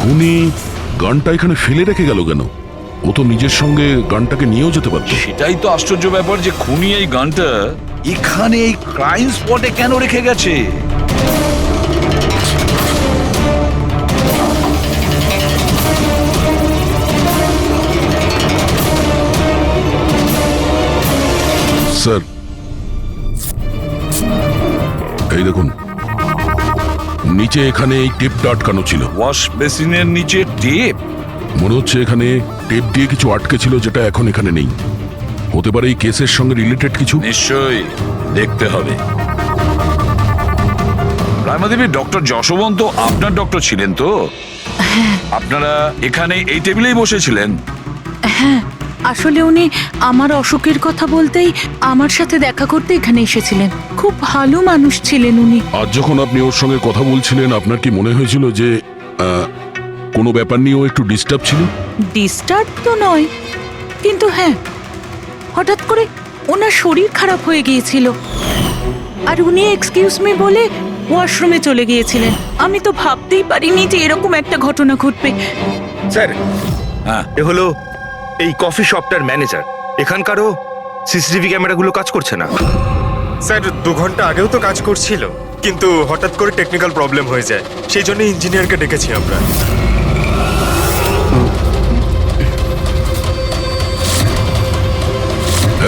খুনি গানটা এখানে ফেলে রেখে গেল কেন? ও তো নিজের সঙ্গে গানটাকে নিয়েও যেতে পারত। সেটাই তো আশ্চর্য ব্যাপার যে খুনি এই গানটা এখানে এই ক্রাইম স্পটে কেন রেখে গেছে। স্যার, এই দেখুন, নিচে এখানে এই টেপটা আটকানো ছিল। ওয়াশ বেসিনের নিচে টেপ? মনে হচ্ছে এখানে টেপ দিয়ে কিছু আটকে ছিল, যেটা এখন এখানে নেই। হতে পারে এই কেসের সঙ্গে রিলেটেড কিছু। নিশ্চয়ই দেখতে হবে। রায়মাদেবী, ডক্টর যশবন্ত আপনার ডক্টর ছিলেন তো? আপনারা এখানে এই টেবিলেই বসেছিলেন? হ্যাঁ, আসলে উনি আমার অসুখের কথা বলতেই আমার সাথে দেখা করতে এখানে এসেছিলেন। খুব ভালো মানুষ ছিলেন উনি। আজ যখন আপনি ওর সঙ্গে কথা বলছিলেন, আপনার কি মনে হয়েছিল যে কোনো ব্যাপার নিয়ে ও একটু ডিস্টার্ব ছিল? ডিস্টার্ব তো নয়, কিন্তু হ্যাঁ, হঠাৎ করে ওনার শরীর খারাপ হয়ে গিয়েছিল আর উনি এক্সকিউজ মি বলে ওয়াশরুমে চলে গিয়েছিলেন। আমি তো ভাবতেই পারিনি যে এরকম একটা ঘটনা ঘটবে। স্যার, হ্যাঁ, এ হলো এই কফি শপটার ম্যানেজার। এখানকারও সিসিটিভি ক্যামেরাগুলো কাজ করছে না। স্যার, 2 ঘন্টা আগেও তো কাজ করছিল, কিন্তু হঠাৎ করে টেকনিক্যাল প্রবলেম হয়ে যায়, সেই জন্য ইঞ্জিনিয়ারকে ডেকেছি আমরা।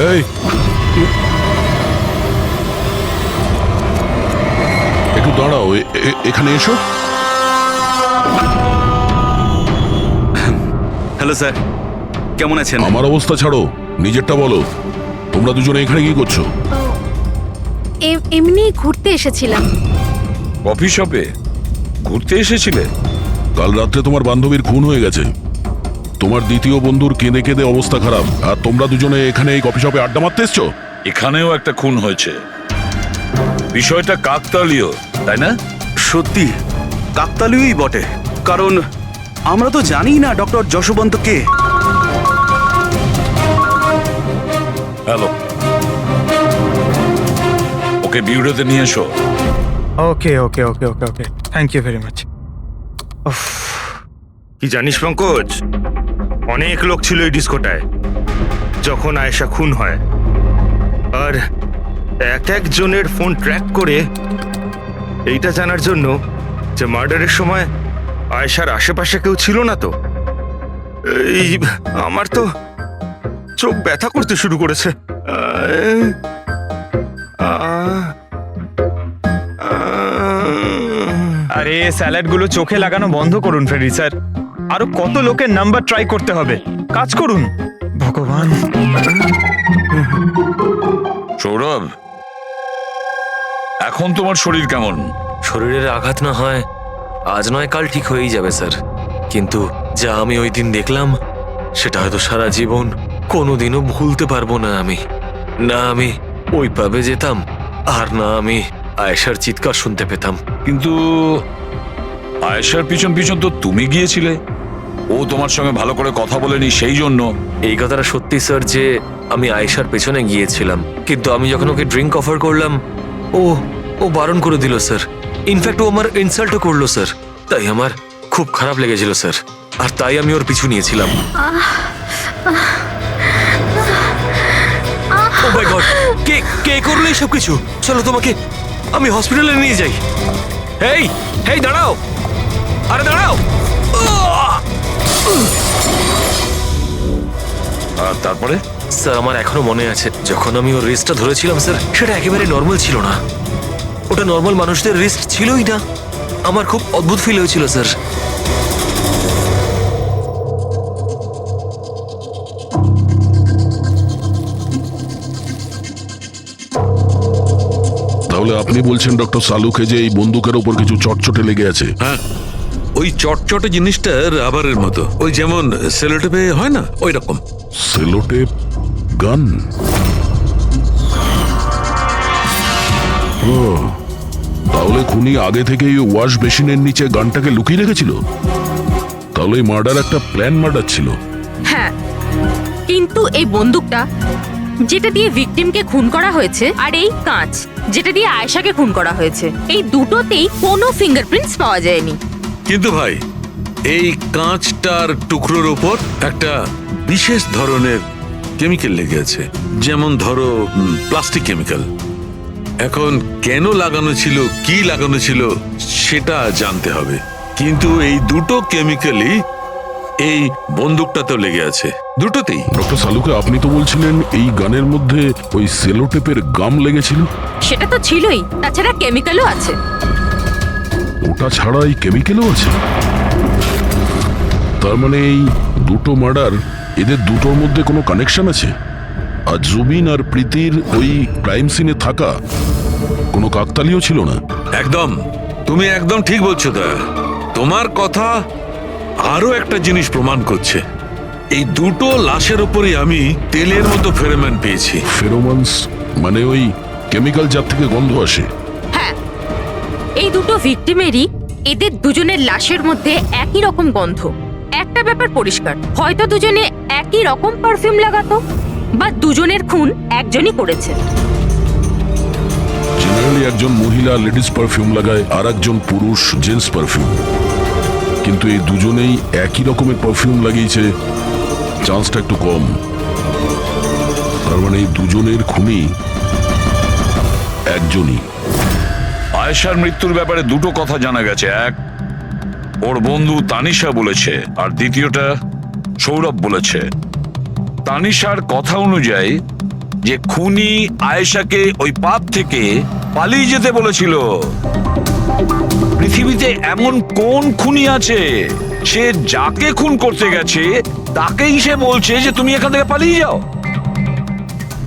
এই, একটু দাঁড়াও, এখানে এসো। হ্যালো স্যার, কেমন আছেন? আমার অবস্থা ছাড়ো, নিজেরটা বলো। তোমরা দুজনে এখানে কি করছো? এমনি ঘুরতে এসেছিলাম। কফি শপে ঘুরতে এসেছিলে? কাল রাত্রে তোমার বান্ধবীর খুন হয়ে গেছে। তোমার দ্বিতীয় বন্ধুর কেঁদে কেঁদে অবস্থা খারাপ, আর তোমরা দুজনে এখানে এই কফি শপে আড্ডা মারতে এসছো। এখানেও একটা খুন হয়েছে। বিষয়টা কাকতালীয়, তাই না? সত্যি কাকতালীয়ই বটে, কারণ আমরা তো জানি না ডক্টর যশবন্ত কে। হ্যালো, ওকে বিউরোতে নিয়ে এসো। ওকে ওকে ওকে ওকে ওকে, থ্যাংক ইউ ভেরি মাচ। কি জানিস পঙ্কজ, অনেক লোক ছিল এই ডিস্কোটায় যখন আয়েশা খুন হয়, আর এক একজনের ফোন ট্র্যাক করে এইটা জানার জন্য যে মার্ডারের সময় আয়েশার আশেপাশে কেউ ছিল না। তো এই আমার তো চোখ ব্যথা করতে শুরু করেছে। আরে স্যালাডগুলো চোখে লাগানো বন্ধ করুন ফেরি স্যার। আরো কত লোকের নাম্বার ট্রাই করতে হবে, কাজ করুন। ভগবান। সৌরভ, এখন তোমার শরীর কেমন? শরীরের আঘাত না হয় আজ নয় কাল ঠিক হয়েই যাবে স্যার, কিন্তু যা আমি ওই দিন দেখলাম সেটা হয়তো সারা জীবন কোনোদিনও ভুলতে পারবো না আমি। না আমি ওই পাবে যেতাম, আর না আমি আয়েশার চিৎকার শুনতে পেতাম। কিন্তু আয়েশার পিছন পিছন তো তুমি গিয়েছিলে। ও তোমার সঙ্গে ভালো করে কথা বলেনি, সেই জন্য। এই কথাটা সত্যি স্যার যে আমি আয়েশার পেছনে গিয়েছিলাম, কিন্তু আমি যখন ওকে ড্রিঙ্ক অফার করলাম ও বারণ করে দিল স্যার। ইনফ্যাক্ট ও আমার ইনসাল্টও করলো স্যার। তাই আমার খুব খারাপ লেগেছিল স্যার, আর তাই আমি ওর পিছু নিয়েছিলাম। ও মাই গড, কে করলো এইসব কিছু? চলো তোমাকে আমি হসপিটালে নিয়ে যাই। হেই হেই, দাঁড়াও, আরে দাঁড়াও। আর তারপরে? স্যার, আমার এখনো মনে আছে যখন আমি ওর রিস্টটা ধরেছিলাম স্যার, সেটা একেবারে নর্মাল ছিল না। ওটা নর্মাল মানুষদের রিস্ট ছিলই না। আমার খুব অদ্ভুত ফিল হয়েছিল স্যার। তাহলে আপনি বলছেন ডক্টর সালুকে যে এই বন্দুকের ওপর কিছু চটচটে লেগে আছে? হ্যাঁ, ওই চটচটে জিনিসটা রাবারের মতো, ওই যেমন সেলোটেপে হয় না, ওই রকম। সেলোটেপ গান? ও, তাহলে খুনি আগে থেকেই ওয়াশ বেসিনের নিচে গানটাকে লুকিয়ে রেখেছিল। তাহলে এই মার্ডার একটা প্ল্যান মার্ডার ছিল। হ্যাঁ, কিন্তু এই বন্দুকটা যেটা দিয়ে ভিকটিমকে খুন করা হয়েছে, আর এই কাঁচ যেটা দিয়ে আয়েশাকে খুন করা হয়েছে, এই দুটোতেই কোনো ফিঙ্গারপ্রিন্টস পাওয়া যায়নি। কিন্তু ভাই, এই কাঁচটার টুকরোর ওপর একটা বিশেষ ধরনের কেমিক্যাল লেগে আছে, যেমন ধরো প্লাস্টিক কেমিক্যাল। এখন কেন লাগানো ছিল, কি লাগানো ছিল সেটা জানতে হবে, কিন্তু এই দুটো কেমিক্যালই এই বন্দুকটাতেও লেগে আছে, দুটোতেই। ডক্টর সালুকে, আপনি তো বলছিলেন এই গানের মধ্যে ওই সেলোটেপের গাম লেগেছিল। সেটা তো ছিলই, তাছাড়া কেমিক্যালও আছে। ওটা ছাড়া এই কেমিক্যালও আছে? তার মানে এই দুটো মার্ডার, এদের দুটোর মধ্যে কোনো কানেকশন আছে? আর জুবিন আর প্রীতির ওই ক্রাইম সিনে থাকা কোনো কাকতালীয় ছিল না? একদম, তুমি একদম ঠিক বলছো দয়া। তোমার কথা আরো একটা জিনিস প্রমাণ করছে, এই দুটো লাশের উপরই আমি তেলের মতো ফেরোমন পেয়েছি। ফেরোমনস মানে ওই কেমিক্যাল যার থেকে গন্ধ আসে? হ্যাঁ, এই দুটো ভিকটিমেরই এদের দুজনের লাশের মধ্যে একই রকম গন্ধ। একটা ব্যাপার পরিষ্কার, হয়তো দুজনে একই রকম পারফিউম লাগাতো, বা দুজনের খুন একজনই করেছে। জেনারেলি একজন মহিলা লেডিস পারফিউম লাগায়, আর একজন পুরুষ জেন্টস পারফিউম, কিন্তু এই দুজনেই একই রকমের পারফিউম লাগিয়েছে, চান্সটা একটু কম। তার মানে এই দুজনের খুনি একজনই। আয়েশার মৃত্যুর ব্যাপারে দুটো কথা জানা গেছে। এক, ওর বন্ধু তানিশা বলেছে, আর দ্বিতীয়টা সৌরভ বলেছে। তানিশার কথা অনুযায়ী যে খুনি আয়েশাকে ওই পাপ থেকে পালিয়ে যেতে বলেছিল। পৃথিবীতে এমন কোন খুনি আছে সে যাকে খুন করতে গেছে তাকেই সে বলছে যে তুমি এখান থেকে পালিয়ে যাও?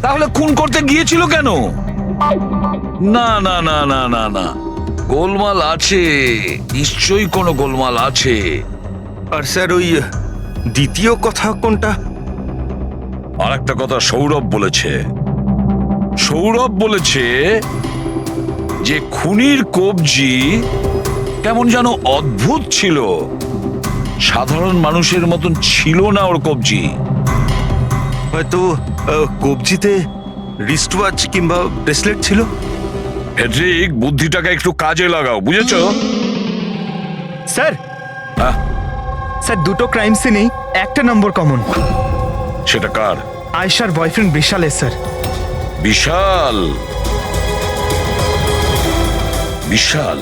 তাহলে খুন করতে গিয়েছিল কেন? না না না না না না, গোলমাল আছে, নিশ্চয়ই কোনো গোলমাল আছে। আর স্যার ওই দ্বিতীয় কথা কোনটা? আর একটা কথা সৌরভ বলেছে। সৌরভ বলেছে যে খুনির কবজি কেমন যেন অদ্ভুত ছিল, সাধারণ মানুষের মতন ছিল না ওর কবজি। হয়তো কবজিতে রিস্ট ওয়াচ কিংবা ব্রেসলেট ছিল। ফেডরিক, বুদ্ধিটাকে একটু কাজে লাগাও, বুঝেছো? স্যার, হ্যাঁ? স্যার দুটো ক্রাইম সিনেই একটা নম্বর কমন। সেটা কার? আয়েশার বয়ফ্রেন্ড বিশালের স্যার। বিশাল? বিশাল?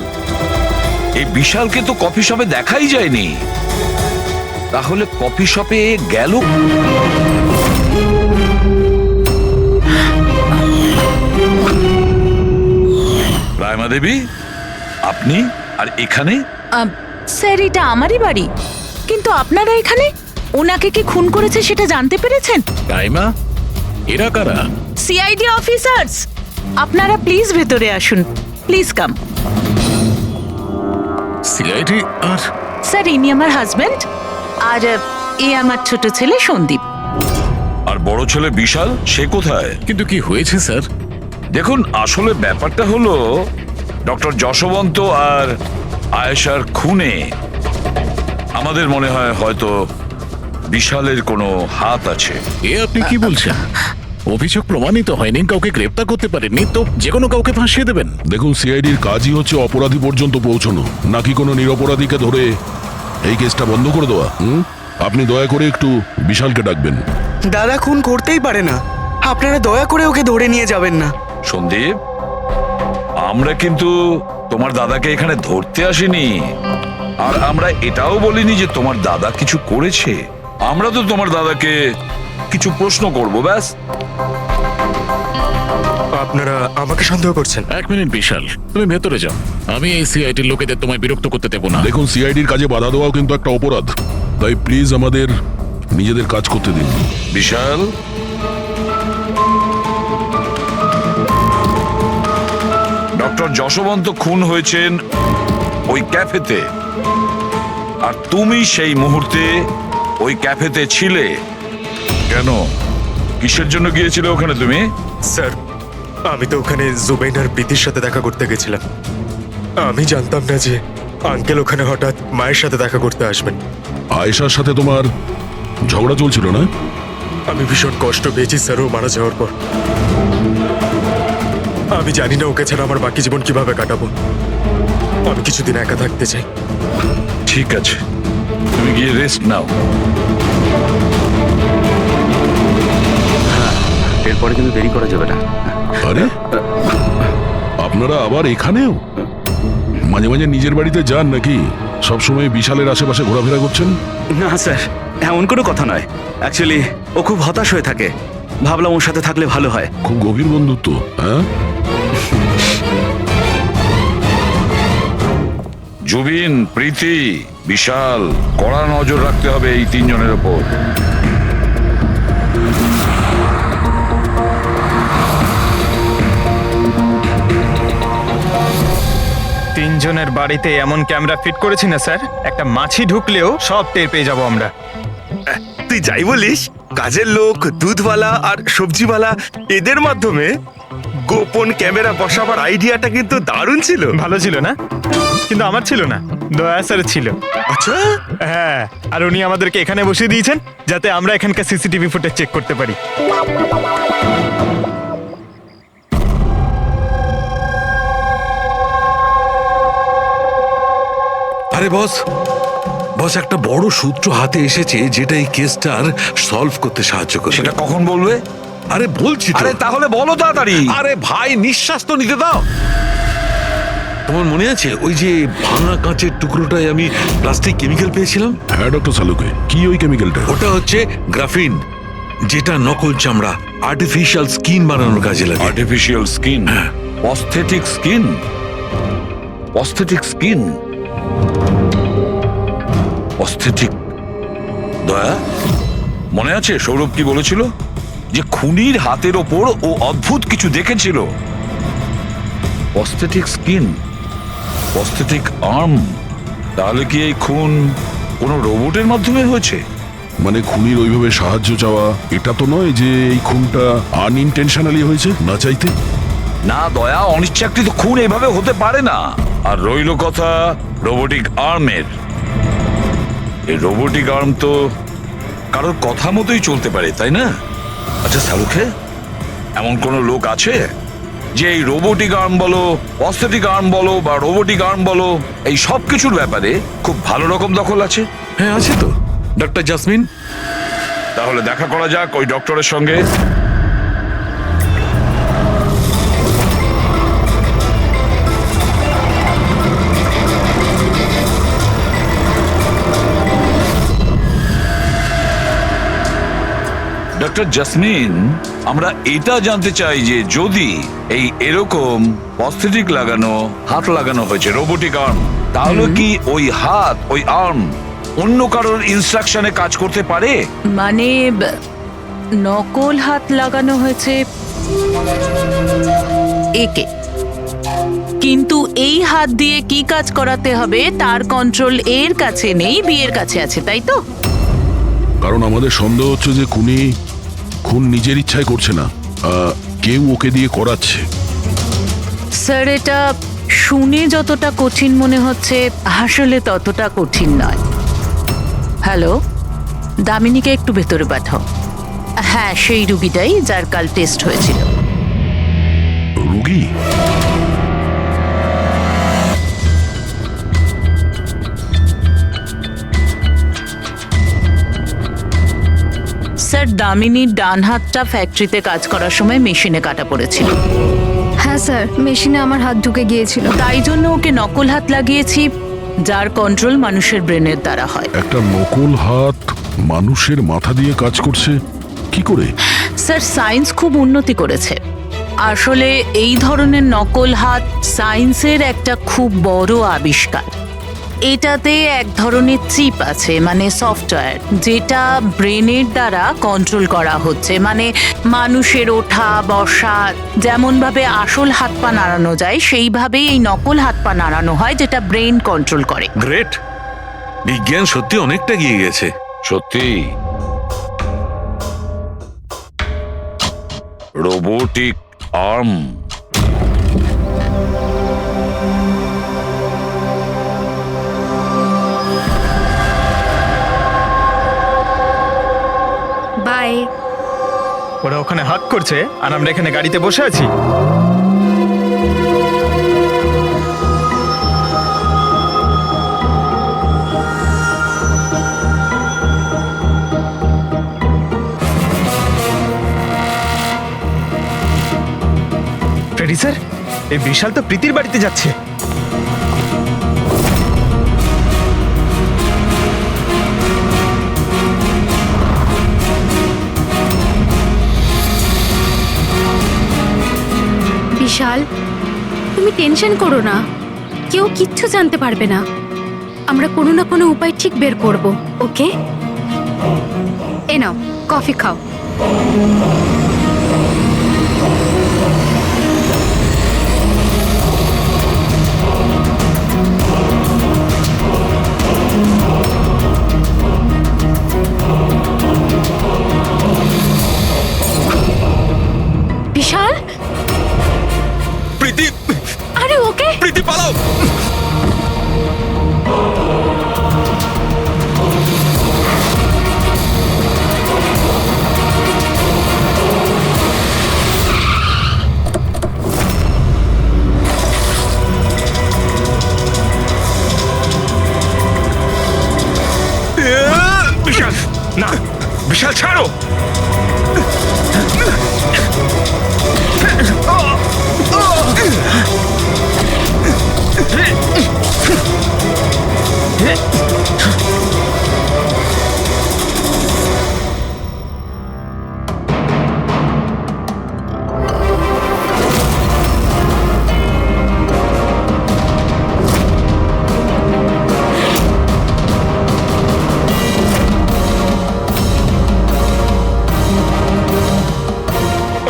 এই বিশালকে তো কফি শপে দেখাই যায়নি, তাহলে কফি শপে গেল? রায়মা দেবী, আপনি আর এখানে? স্যার, এটা আমারই বাড়ি, কিন্তু আপনারা এখানে? ওনাকে কি খুন করেছে সেটা জানতে পেরেছেন? রাইমা, এরা কারা? CID officers. আপনারা প্লিজ ভেতরে আসুন, প্লিজ কাম। সিআইডি? আর স্যার, ইনি আমার হাজবেন্ড, আর এ আমার ছোট ছেলে সন্দীপ। আর বড় ছেলে বিশাল, সে কোথায়? কিন্তু কি হয়েছে স্যার? দেখুন, আসলে ব্যাপারটা হলো ডক্টর যশবন্ত আর আয়েশার খুনে আমাদের মনে হয় হয়তো বিশালের কোনো হাত আছে। এ আপনি কি বলছেন? অভিযোগ প্রমাণিত হয়নি, কাউকে গ্রেপ্তার করতে পারেননি, তো যে কোনো কাউকে ফাঁসিয়ে দেবেন? দেখুন, সিআইডির কাজই হচ্ছে অপরাধী পর্যন্ত পৌঁছানো, নাকি কোনো নিরপরাধীকে ধরে এই কেসটা বন্ধ করে দেওয়া। আপনি দয়া করে একটু বিশালকে ডাকবেন। দাদা খুন করতেই পারে না, আপনারা দয়া করে ওকে ধরে নিয়ে যাবেন না। সন্দীপ, আমরা কিন্তু তোমার দাদাকে এখানে ধরতে আসিনি, আর আমরা এটাও বলিনি যে তোমার দাদা কিছু করেছে। আমরা তো তোমার দাদাকে কিছু প্রশ্ন করব, ব্যাস। আপনারা আমাকে সন্দেহ করছেন? এক মিনিট বিশাল, তুমি ভেতরে যাও, আমি এই সিআইডির লোকেদের তোমায় বিরক্ত করতে দেবো না। দেখুন, সিআইডির কাজে বাধা দেওয়াও কিন্তু একটা অপরাধ, তাই প্লিজ আমাদের নিজেদের কাজ করতে দিন। বিশাল, ডক্টর যশবন্ত খুন হয়েছেন ওই ক্যাফেতে, আর তুমি সেই মুহূর্তে ওই ক্যাফেতে ছিলে। কেন, কিসের জন্য গিয়েছিলে ওখানে তুমি? স্যার, আমি তো ওখানে জুবাইন আর প্রীতির সাথে দেখা করতে গেছিলাম। আমি জানতাম না যে আঙ্কেল ওখানে হঠাৎ মায়ের সাথে দেখা করতে আসবেন। আয়েশার সাথে তোমার ঝগড়া চলছিল না? আমি ভীষণ কষ্ট পেয়েছি স্যার ও মারা যাওয়ার পর। আমি জানি না ওকে ছাড়া আমার বাকি জীবন কিভাবে কাটাবো। আমি কিছুদিন একা থাকতে চাই। ঠিক আছে, তুমি গিয়ে রেস্ট নাও। এরপরে কিন্তু দেরি করা যাবে না। আরে আপনারা আবার এখানেও? মাঝে মাঝে নিজের বাড়িতে যান নাকি? সবসময় বিশালের আশেপাশে ঘোরাফেরা করছেন? না স্যার, এমন কোনো কথা নয়। অ্যাকচুয়ালি ও খুব হতাশ হয়ে থাকে, ভাবলাম ওর সাথে থাকলে ভালো হয়। খুব গভীর বন্ধুত্ব, হ্যাঁ? জুবিন, প্রীতি, বিশাল, কড়া নজর রাখতে হবে এই তিনজনের ওপর। তিনজনের বাড়িতে এমন ক্যামেরা ফিট করেছি না স্যার, একটা মাছি ঢুকলেও সব টের পেয়ে যাবো আমরা। তুই যাই বলিস, কাজের লোক, দুধওয়ালা আর সবজিওয়ালা এদের মাধ্যমে গোপন ক্যামেরা বসাবার আইডিয়াটা কিন্তু দারুণ ছিল। ভালো ছিল না? কিন্তু আমার ছিল না, দয়া স্যার ছিল। আচ্ছা, হ্যাঁ, আর উনি আমাদেরকে এখানে বসিয়ে দিয়েছেন যাতে আমরা এখানকার সিসিটিভি ফুটেজ চেক করতে পারি। আরে বস, বস একটা বড় সূত্র হাতে এসেছে যেটা এই কেসটার সলভ করতে সাহায্য করবে। সেটা কখন বলবে? আরে বলছি তো। আরে তাহলে বলো তাড়াতাড়ি। আরে ভাই, নিঃশ্বাস তো নিতে দাও। তোমার মনে আছে ওই যে ভাঙা কাঁচের টুকরোটায় আমি প্লাস্টিক কেমিক্যাল পেয়েছিলাম? হ্যাঁ ডক্টর সালুকে, কি ওই কেমিক্যালটা? ওটা হচ্ছে গ্রাফিন, যেটা নকল চামড়া, আর্টিফিশিয়াল স্কিন বানানোর কাজে লাগে। আর্টিফিশিয়াল স্কিন, অস্থেটিক স্কিন, অস্থেটিক স্কিন, অস্থেটিক। দয়া, মনে আছে সৌরভ কি বলেছিল? যে খুনির হাতের ওপর ও অদ্ভুত কিছু দেখেছিল। Aesthetic skin, aesthetic arm. তাহলে কি এই খুন কোনো রোবটের মাধ্যমে হয়েছে? মানে খুনির ওইভাবে সাহায্য চাওয়া এটা তো নয় যে এই খুনটা আনইনটেনশনালি হয়েছে, না চাইতে? না দয়া, অনিচ্ছাকৃত খুন এভাবে হতে পারে না। আর রইল কথা রোবোটিক আর্মের। এই রোবোটিক আর্ম তো কারোর কথা মতোই চলতে পারে, তাই না? আচ্ছা সালুকে, এমন কোন লোক আছে যে এই রোবোটিক আর্ম বলো, অস্থেটিক আর্ম বলো বা রোবোটিক আর্ম বলো, এই সব কিছুর ব্যাপারে খুব ভালো রকম দখল আছে? হ্যাঁ আছে তো, ডক্টর জাসমিন। তাহলে দেখা করা যাক ওই ডক্টরের সঙ্গে। ডক্টর জাসমিন, আমরা এটা জানতে চাই যে যদি এই এরকম প্রস্থেটিক লাগানো হাত লাগানো হয়েছে, রোবোটিক আর্ম, তাহলে কি ওই হাত, ওই আর্ম অন্য কারোর ইনস্ট্রাকশনে কাজ করতে পারে? মানে নকল হাত লাগানো হয়েছে একে, কিন্তু এই হাত দিয়ে কি কাজ করাতে হবে তার কন্ট্রোল এর কাছে নেই, বিয়ের কাছে আছে, তাই তো? কারণ আমাদের সন্দেহ হচ্ছে যে খুন নিজের ইচ্ছায় করছে না, কেউ ওকে দিয়ে করাচ্ছে। স্যার, এটা শুনে যতটা কঠিন মনে হচ্ছে আসলে ততটা কঠিন নয়। হ্যালো, দামিনীকে একটু ভেতরে পাঠাও। হ্যাঁ, সেই রুগীটাই যার কাল টেস্ট হয়েছিল। রুগী? স্যার, দামিনীর ডান হাতটা ফ্যাক্টরিতে কাজ করার সময় মেশিনে কাটা পড়েছিল। হ্যাঁ স্যার, মেশিনে আমার হাত ঢুকে গিয়েছিল। তাই জন্য ওকে নকল হাত লাগিয়েছি, যার কন্ট্রোল মানুষের ব্রেনের দ্বারা হয়। একটা নকল হাত মানুষের মাথা দিয়ে কাজ করছে কি করে? স্যার, সায়েন্স খুব উন্নতি করেছে। আসলে এই ধরনের নকল হাত সায়েন্সের একটা খুব বড় আবিষ্কার। এটাতে এক ধরনের চিপ আছে, মানে সফটওয়্যার, যেটা ব্রেনের দ্বারা কন্ট্রোল করা হচ্ছে। মানে মানুষের ওঠা বসা যেমন ভাবে আসল হাত পা নাড়ানো যায়, সেইভাবেই এই নকল হাত পা নাড়ানো হয়, যেটা ব্রেন কন্ট্রোল করে। গ্রেট, বিজ্ঞান সত্যি অনেকটা এগিয়ে গেছে। সত্যি রোবোটিক আর্ম। বাই। ওরা ওখানে হাক করছে আর আমরা এখানে গাড়িতে বসে আছি। এই বিশাল তো প্রীতির বাড়িতে যাচ্ছে। বিশাল, তুমি টেনশন করো না, কেউ কিচ্ছু জানতে পারবে না। আমরা কোনো না কোনো উপায় ঠিক বের করব, ওকে? এ নাও, কফি খাও। বিশাল, প্রীতি, আরে ওকে। প্রীতি পালাও। বিশাল, না, বিশাল ছাড়ো।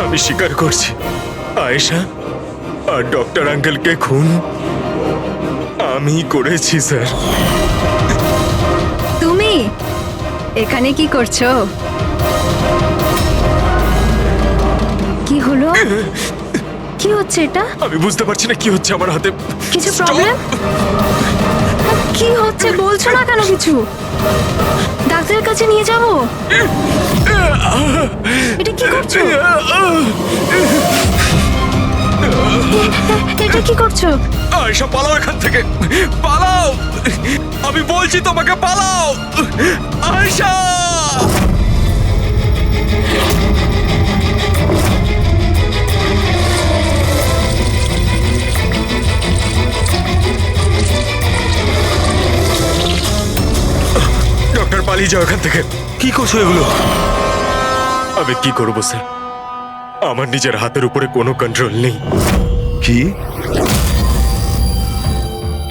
আমি স্বীকার করছি, আয়েশা আর ডক্টর আঙ্কেলকে খুন আমি করেছি স্যার। তুমি এখানে কি করছো? কি হলো? কি হচ্ছে এটা? আমি বুঝতে পারছি না কি হচ্ছে আমার হাতে। কিছু প্রবলেম? কি হচ্ছে বলছো না কেন কিছু? ডাক্তারের কাছে নিয়ে যাব? এটা কি করছো? এটা কি করছো? আয়েশা পালাও এখান থেকে, পালাও! আমি বলছি তোমাকে পালাও, আয়েশা! ডক্টর, পালিয়ে যাও এখান থেকে। কি করছো এগুলো? আমি কি করব স্যার? আমার নিজের হাতের উপরে কোনো কন্ট্রোল নেই। কি?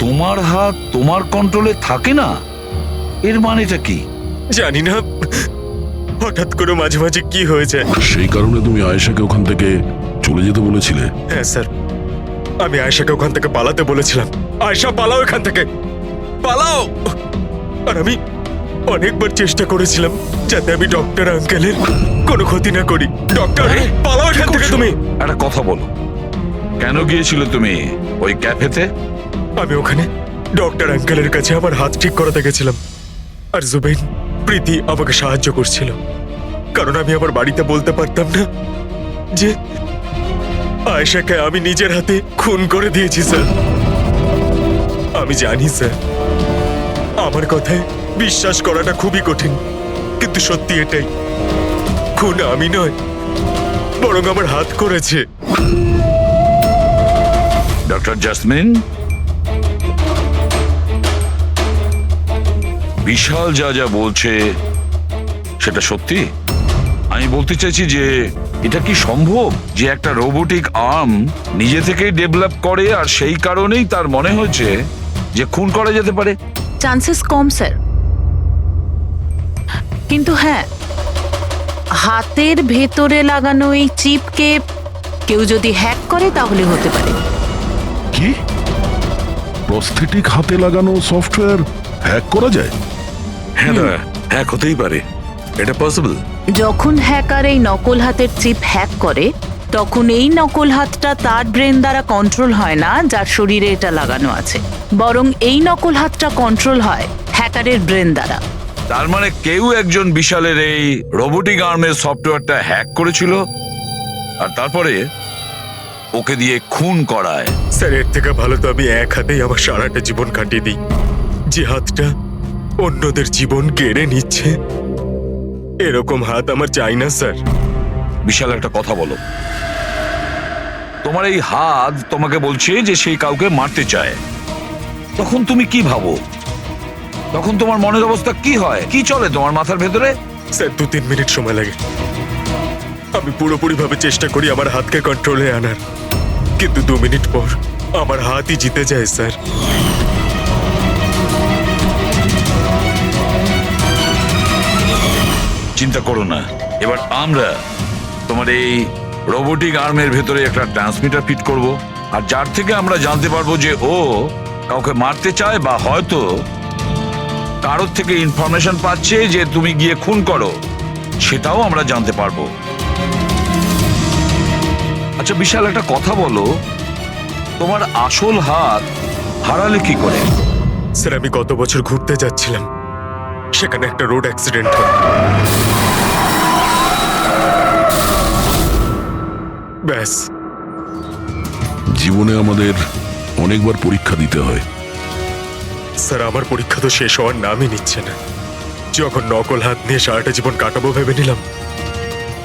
তোমার হাত তোমার কন্ট্রোলে থাকে না? এর মানেটা কি? জানি না, হঠাৎ করে মাঝে মাঝে কি হয়ে যায়। সেই কারণে তুমি আয়েশাকে ওখান থেকে চলে যেতে বলেছিলে? হ্যাঁ স্যার, আমি আয়েশাকে ওখান থেকে পালাতে বলেছিলাম। আয়েশা পালাও এখান থেকে, পালাও! আর আমি অনেকবার চেষ্টা করেছিলাম যাতে আমি ডক্টর আঙ্কেলের কোনো ক্ষতি না করি। ডক্টর, পালাও এখান থেকে তুমি। একটা কথা বলো, কেন গিয়েছিলে তুমি ওই ক্যাফেতে? আমি ওখানে ডক্টর আঙ্কেলের কাছে আমার হাত ঠিক করাতে গেছিলাম, আর জুবেইন, প্রীতি আমাকে সাহায্য করছিল। কারণ আমি আমার বাড়িতে বলতে পারতাম না যে আয়েশাকে আমি নিজের হাতে খুন করে দিয়েছি স্যার। আমি জানি স্যার, আমার কথায় বিশ্বাস করাটা খুবই কঠিন, কিন্তু সত্যি এটাই, খুন আমি নয়, বরং আমার হাত করেছে। ডক্টর জাসমিন, বিশাল যা যা বলছে সেটা সত্যি? আমি বলতে চাইছি যে এটা কি সম্ভব যে একটা রোবোটিক আর্ম নিজে থেকেই ডেভেলপ করে আর সেই কারণেই তার মনে হয়েছে যে খুন করা যেতে পারে? চান্সেস কম স্যার, কিন্তু হ্যাঁ, হাতের ভেতরে লাগানো এই চিপকে কেউ যদি হ্যাক করে তাহলে হতে পারে। কি? প্রস্থেটিক হাতে লাগানো সফটওয়্যার হ্যাক করা যায়? হ্যাঁ দাদা, হ্যাক হতেই পারে, এটা পসিবল। যখন হ্যাকার এই নকল হাতের চিপ হ্যাক করে তখন এই নকল হাতটা তার ব্রেন দ্বারা কন্ট্রোল হয় না যার শরীরে এটা লাগানো আছে, বরং এই নকল হাতটা কন্ট্রোল হয় হ্যাকারের ব্রেন দ্বারা। তার মানে কেউ একজন বিশালের এই রোবোটিক আর্মের সফটওয়্যারটা হ্যাক করেছিল আর তারপরে ওকে দিয়ে খুন করায়। স্যার, এর থেকে ভালো তো আমি এক হাতেই আমার সারাটা জীবন কাটিয়ে দিই। যে হাতটা অন্যদের জীবন কেড়ে নিচ্ছে, এরকম হাত আমার চাই না স্যার। বিশাল, একটা কথা বলো, তোমার এই হাত তোমাকে বলছে যে সেই কাউকে মারতে চায়, তখন তুমি কি ভাবো? তখন তোমার মনের অবস্থা কি হয়? কি চলে তোমার মাথার ভেতরে? স্যার 2-3 মিনিট সময় লাগে। আমি পুরোপুরি ভাবে চেষ্টা করি আমার হাতকে কন্ট্রোলে আনার, কিন্তু 2 মিনিট পর আমার হাতই জিতে যায় স্যার। চিন্তা করো না, এবার আমরা তোমার এই রোবোটিক আর্মের ভেতরে একটা ট্রান্সমিটার ফিট করব, আর যার থেকে আমরা জানতে পারবো যে ও কাউকে মারতে চায় বা হয়তো কারোর থেকে ইনফরমেশন পাচ্ছে যে তুমি গিয়ে খুন করো, সেটাও আমরা জানতে পারবো। আচ্ছা বিশাল, একটা কথা বলো, তোমার আসল হাত হারালে কি করে? স্যার আমি গত বছর ঘুরতে যাচ্ছিলাম, সেখানে একটা রোড অ্যাক্সিডেন্ট হয়। ব্যাস। জীবনে আমাদের অনেকবার পরীক্ষা দিতে হয়। স্যার আমার পরীক্ষা তো শেষ হওয়ার নামই নিচ্ছে না। যখন নকল হাত নিয়ে সারাটা জীবন কাটাবো ভেবে নিলাম,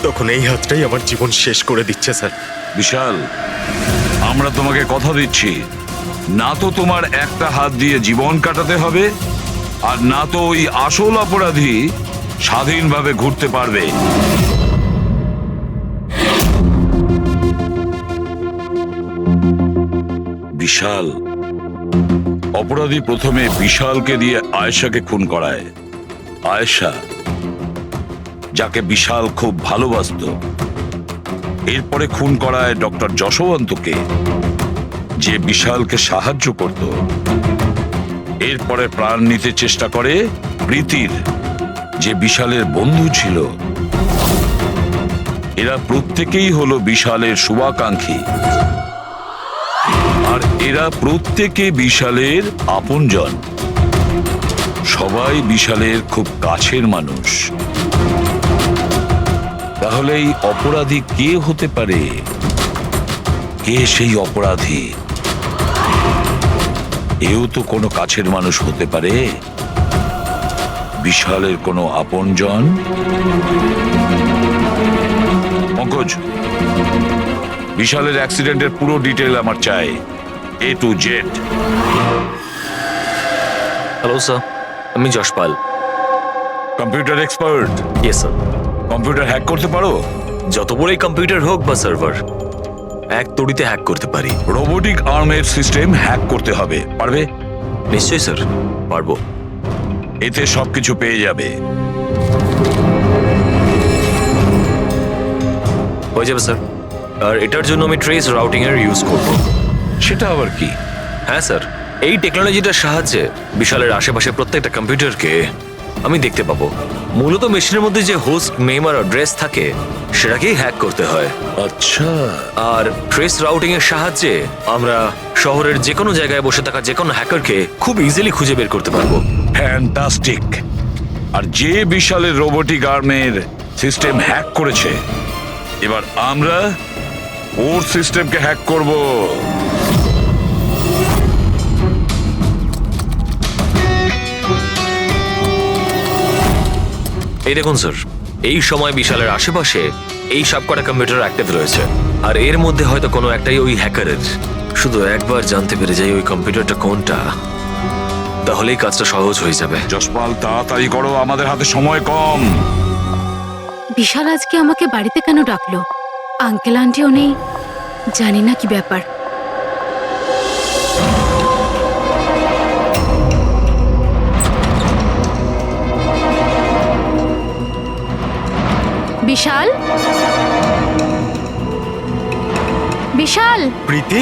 তখন এই হাতটাই আমার জীবন শেষ করে দিচ্ছে স্যার। বিশাল, আমরা তোমাকে কথা দিচ্ছি, না তো তোমার একটা হাত দিয়ে জীবন কাটাতে হবে, আর না তো ওই আসল অপরাধী স্বাধীনভাবে ঘুরতে পারবে। বিশাল, অপরাধী প্রথমে বিশালকে দিয়ে আয়েশাকে খুন করায়। আয়েশা, যাকে বিশাল খুব ভালোবাসতো, এরপরে খুন করায় ডক্টর যশবন্তকে, যে বিশালকে সাহায্য করত। এরপরে প্রাণ নিতে চেষ্টা করে প্রীতির, যে বিশালের বন্ধু ছিল। এরা প্রত্যেকেই হলো বিশালের শুভাকাঙ্ক্ষী, আর এরা প্রত্যেকে বিশালের আপনজন। সবাই বিশালের খুব কাছের মানুষ। তাহলে এই অপরাধী কে হতে পারে? কে সেই অপরাধী? এও তো কোনো কাছের মানুষ হতে পারে, বিশালের কোনো আপনজন। পঙ্কজ, বিশালের অ্যাক্সিডেন্টের পুরো ডিটেল আমার চাই, A to Z। Hello sir, আমি Jashpal. Computer expert? Yes sir. Computer hack করতে পারো? যত বড়ই কম্পিউটার হোক বা সার্ভার, এক তড়িতে হ্যাক করতে পারি। রোবোটিক আর্মের সিস্টেম হ্যাক করতে হবে, পারবে? নিশ্চয়ই স্যার, পারবো। এতে সবকিছু পেয়ে যাবে। হয়ে যাবে স্যার। আর এটার জন্য আমি ট্রেস রাউটিং এর ইউজ করব। সেটা আবার কি? হ্যাঁ স্যার, এই টেকনোলজিটার সাহায্যে বিশালের আশেপাশে প্রত্যেকটা কম্পিউটারকে আমি দেখতে পাবো। মূলত মেশিনের মধ্যে যে হোস্ট নেম আর অ্যাড্রেস থাকে সেটাকেই হ্যাক করতে হয়। আচ্ছা। আর ট্রেস রাউটিং এর সাহায্যে আমরা শহরের যে কোনো জায়গায় বসে থাকা যে কোনো হ্যাকারকে খুব ইজিলি খুঁজে বের করতে পারবো। ফ্যান্টাস্টিক। আর যে বিশালের রোবোটিক আর্মের সিস্টেম হ্যাক করেছে, এবার আমরা ওর সিস্টেমকে হ্যাক করব। এই দেখুন স্যার, এই সময় বিশালের আশেপাশে এই সবকটা কম্পিউটার অ্যাক্টিভ রয়েছে, আর এর মধ্যে হয়তো কোনো একটাই ওই হ্যাকারের। শুধু একবার জানতে পেরে যাই ওই কম্পিউটারটা কোনটা, তাহলেই কাজটা সহজ হয়ে যাবে। যশপাল, তাড়াতাড়ি করো, আমাদের হাতে সময় কম। বিশাল আজকে আমাকে বাড়িতে কেন ডাকলো? আঙ্কেল আন্টিও নেই, জানি না কি ব্যাপার। বিশাল, বিশাল। প্রীতি,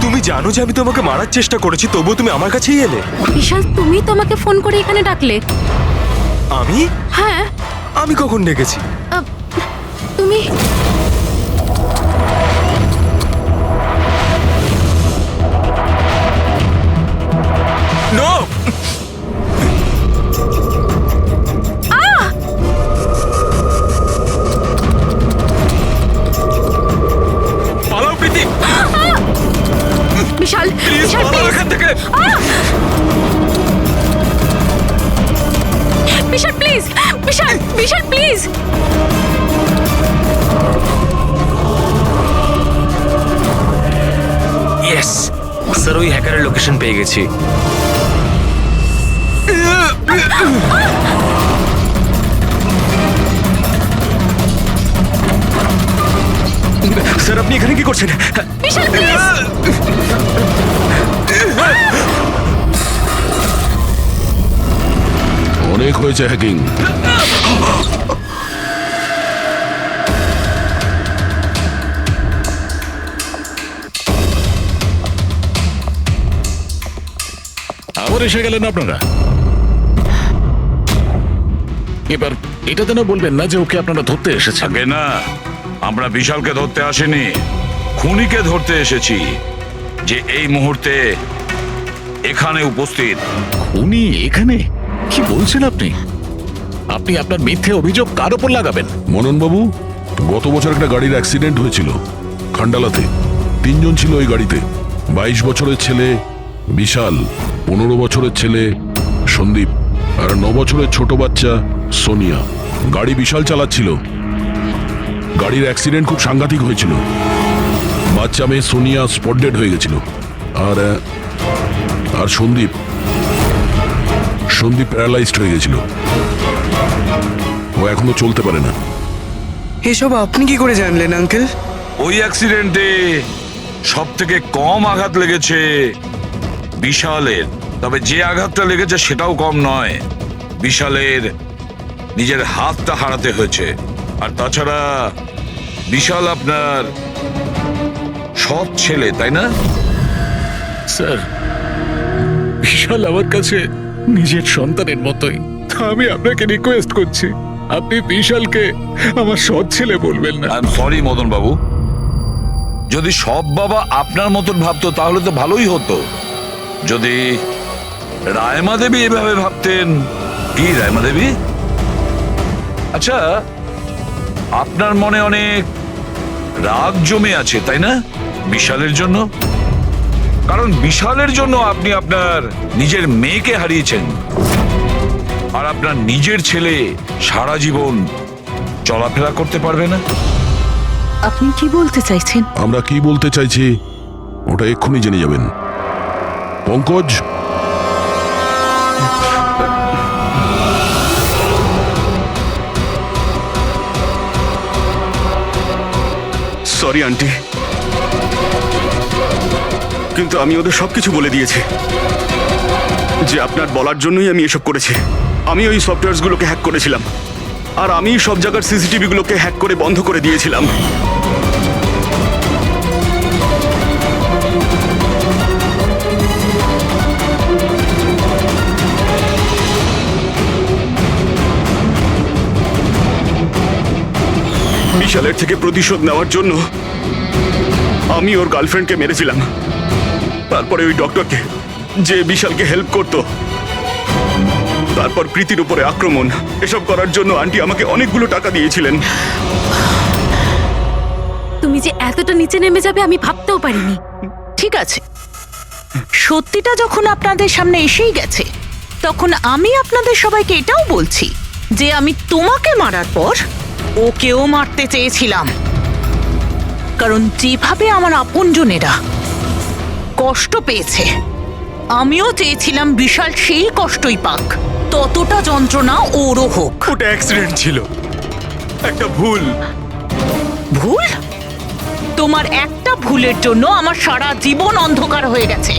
তুমি জানো যে আমি তোমাকে মারার চেষ্টা করেছি, তবুও তুমি আমার কাছেই এলে। বিশাল, তুমি তো আমাকে ফোন করে এখানে ডাকলে। আমি? হ্যাঁ। আমি কখন ডেকেছি? তুমি নো। পালাও প্রীতি। বিশাল, বিশাল পালাও এখান থেকে। Vishal please, Vishal, Vishal please. Information পেয়ে গেছি। স্যার আপনি এখানে কি করছেন? বিশাল প্লিজ। অনেক হয়েছে হ্যাকিং। আবার এসে গেলেন আপনারা। এবার এটা যেন বলবেন না যে ওকে আপনারা ধরতে এসেছেন। আগে না, আমরা বিশালকে ধরতে আসিনি, খুনিকে ধরতে এসেছি, যে এই মুহূর্তে এখানে উপস্থিত। উনি এখানে? কি বলছেন আপনি? আপনি আপনার মিথ্যে অভিযোগ কার ওপর লাগাবেন? মনন বাবু, গত বছর একটা গাড়ির অ্যাক্সিডেন্ট হয়েছিল খান্ডালাতে। 3 জন ছিল ওই গাড়িতে। 22 বছরের ছেলে বিশাল, 15 বছরের ছেলে সন্দীপ, আর 9 বছরের ছোট বাচ্চা সোনিয়া। গাড়ি বিশাল চালাচ্ছিল। গাড়ির অ্যাক্সিডেন্ট খুব সাংঘাতিক হয়েছিল। বাচ্চা মেয়ে সোনিয়া স্পট ডেড হয়ে গেছিল। আর সন্দীপ প্যারালাইজড হয়ে গেছিল। ও এখনো চলতে পারে না। এসব আপনি কি করে জানলেন আঙ্কেল? ওই অ্যাক্সিডেন্টে সব থেকে কম আঘাত লেগেছে বিশালের, তবে যে আঘাতটা লেগেছে সেটাও কম নয়। বিশালের নিজের হাতটা হারাতে হয়েছে। আর তাছাড়া বিশাল আপনার সৎ ছেলে, তাই না? স্যার, বিশাল আমার কাছে নিজের সন্তানের মতোই। আমি আপনাকে রিকোয়েস্ট করছি, আপনি বিশালকে আমার সৎ ছেলে বলবেন না। আই এম সরি মদন বাবু, যদি সব বাবা আপনার মতন ভাবতো তাহলে তো ভালোই হতো। যদি রায়মা দেবী এভাবে ভাবতেন। কি রায়মা দেবী? আচ্ছা, আপনার মনে অনেক রাগ জমে আছে, তাই না বিশালের জন্য? কারণ বিশালের জন্য আপনি আপনার নিজের মেয়েকে হারিয়েছেন, আর আপনার নিজের ছেলে সারা জীবন চলাফেরা করতে পারবে না। আপনি কি বলতে চাইছেন? আমরা কি বলতে চাইছি ওটা এক্ষুনি জেনে যাবেন। পঙ্কজ, সরি আন্টি, কিন্তু আমি ওদের সবকিছু বলে দিয়েছি যে আপনার বলার জন্যই আমি এসব করেছি। আমি ওই সফটওয়্যারগুলোকে হ্যাক করেছিলাম, আর আমি সব জায়গার সিসিটিভিগুলোকে হ্যাক করে বন্ধ করে দিয়েছিলাম। বিশালের থেকে প্রতিশোধ নেওয়ার জন্য আমি ওর গার্লফ্রেন্ডকে মেরেছিলাম। তারপরে ওই ডক্টরকে, যে বিশালকে হেল্প করতো, তারপর প্রীতির উপরে আক্রমণ। এসব করার জন্য আন্টি আমাকে অনেকগুলো টাকা দিয়েছিলেন। তুমি যে এতটা নিচে নেমে যাবে আমি ভাবতেও পারিনি। ঠিক আছে, সত্যিটা যখন আপনাদের সামনে এসেই গেছে, তখন আমি আপনাদের সবাইকে এটাও বলছি যে আমি তোমাকে মারার পর ওকেও মারতে চেয়েছিলাম। কারণ যেভাবে আমার আপনজনেরা কষ্ট পেয়েছে, আমিও চেয়েছিলাম বিশাল সেই কষ্টই পাক, ততটা যন্ত্রণা ওরও হোক। ওটা অ্যাক্সিডেন্ট ছিল, একটা ভুল। ভুল? তোমার একটা ভুলের জন্য আমার সারা জীবন অন্ধকার হয়ে গেছে।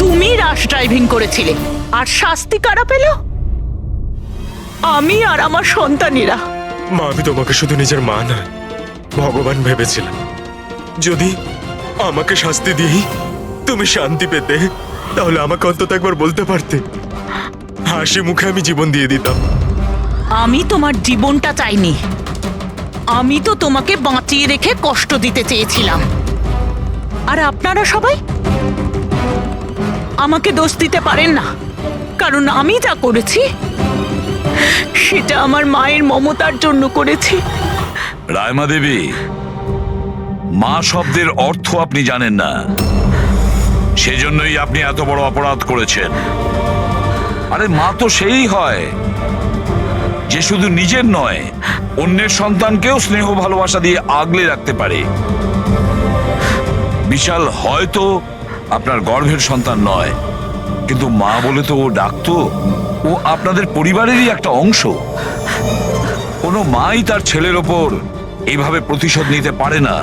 তুমি রাশ ড্রাইভিং করেছিলে, আর শাস্তি কারা পেল? আমি আর আমার সন্তানেরা। মা, আমি তোমাকে শুধু নিজের মা না, ভগবান ভেবেছিলাম। যদি আমাকে শাস্তি দিই তুমি শান্তি পেতে, তাহলে আমাকে অন্তত একবার বলতে পারতে। হাসি মুখে আমি জীবন দিয়ে দিতাম। আমি তোমার জীবনটা চাইনি, আমি তো তোমাকে বাঁচিয়ে রেখে কষ্ট দিতে চেয়েছিলাম। আর আপনারা সবাই আমাকে দোষ দিতে পারেন না, কারণ আমি যা করেছি সেটা আমার মায়ের মমতার জন্য করেছি। রায়মা দেবী, মা শব্দের অর্থ আপনি জানেন না, সেজন্যই আপনি এত বড় অপরাধ করেছেন। আরে মা তো সেই হয় যে শুধু নিজের নয়, অন্যের সন্তানকেও স্নেহ ভালোবাসা দিয়ে আগলে রাখতে পারে। বিশাল হয়তো আপনার গর্ভের সন্তান নয়, কিন্তু মা বলে তো ও ডাকতো, ও আপনাদের পরিবারেরই একটা অংশ। কোনো মাই তার ছেলের ওপর এইভাবে প্রতিশোধ নিতে পারে না।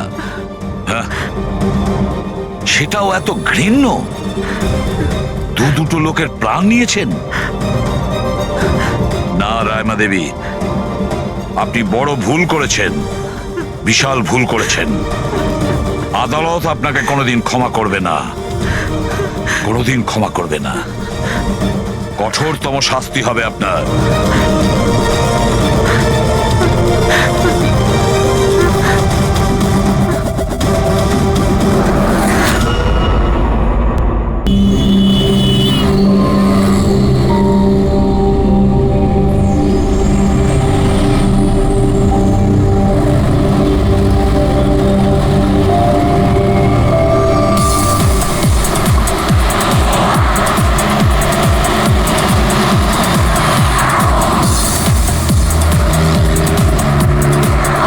হ্যাঁ, সেটাও এত ঘৃণ্য। দুটো লোকের প্রাণ নিয়েছেন। না রায়মা দেবী, আপনি বড় ভুল করেছেন, বিশাল ভুল করেছেন। আদালত আপনাকে কোনোদিন ক্ষমা করবে না, কোনোদিন ক্ষমা করবে না। কঠোরতম শাস্তি হবে আপনার।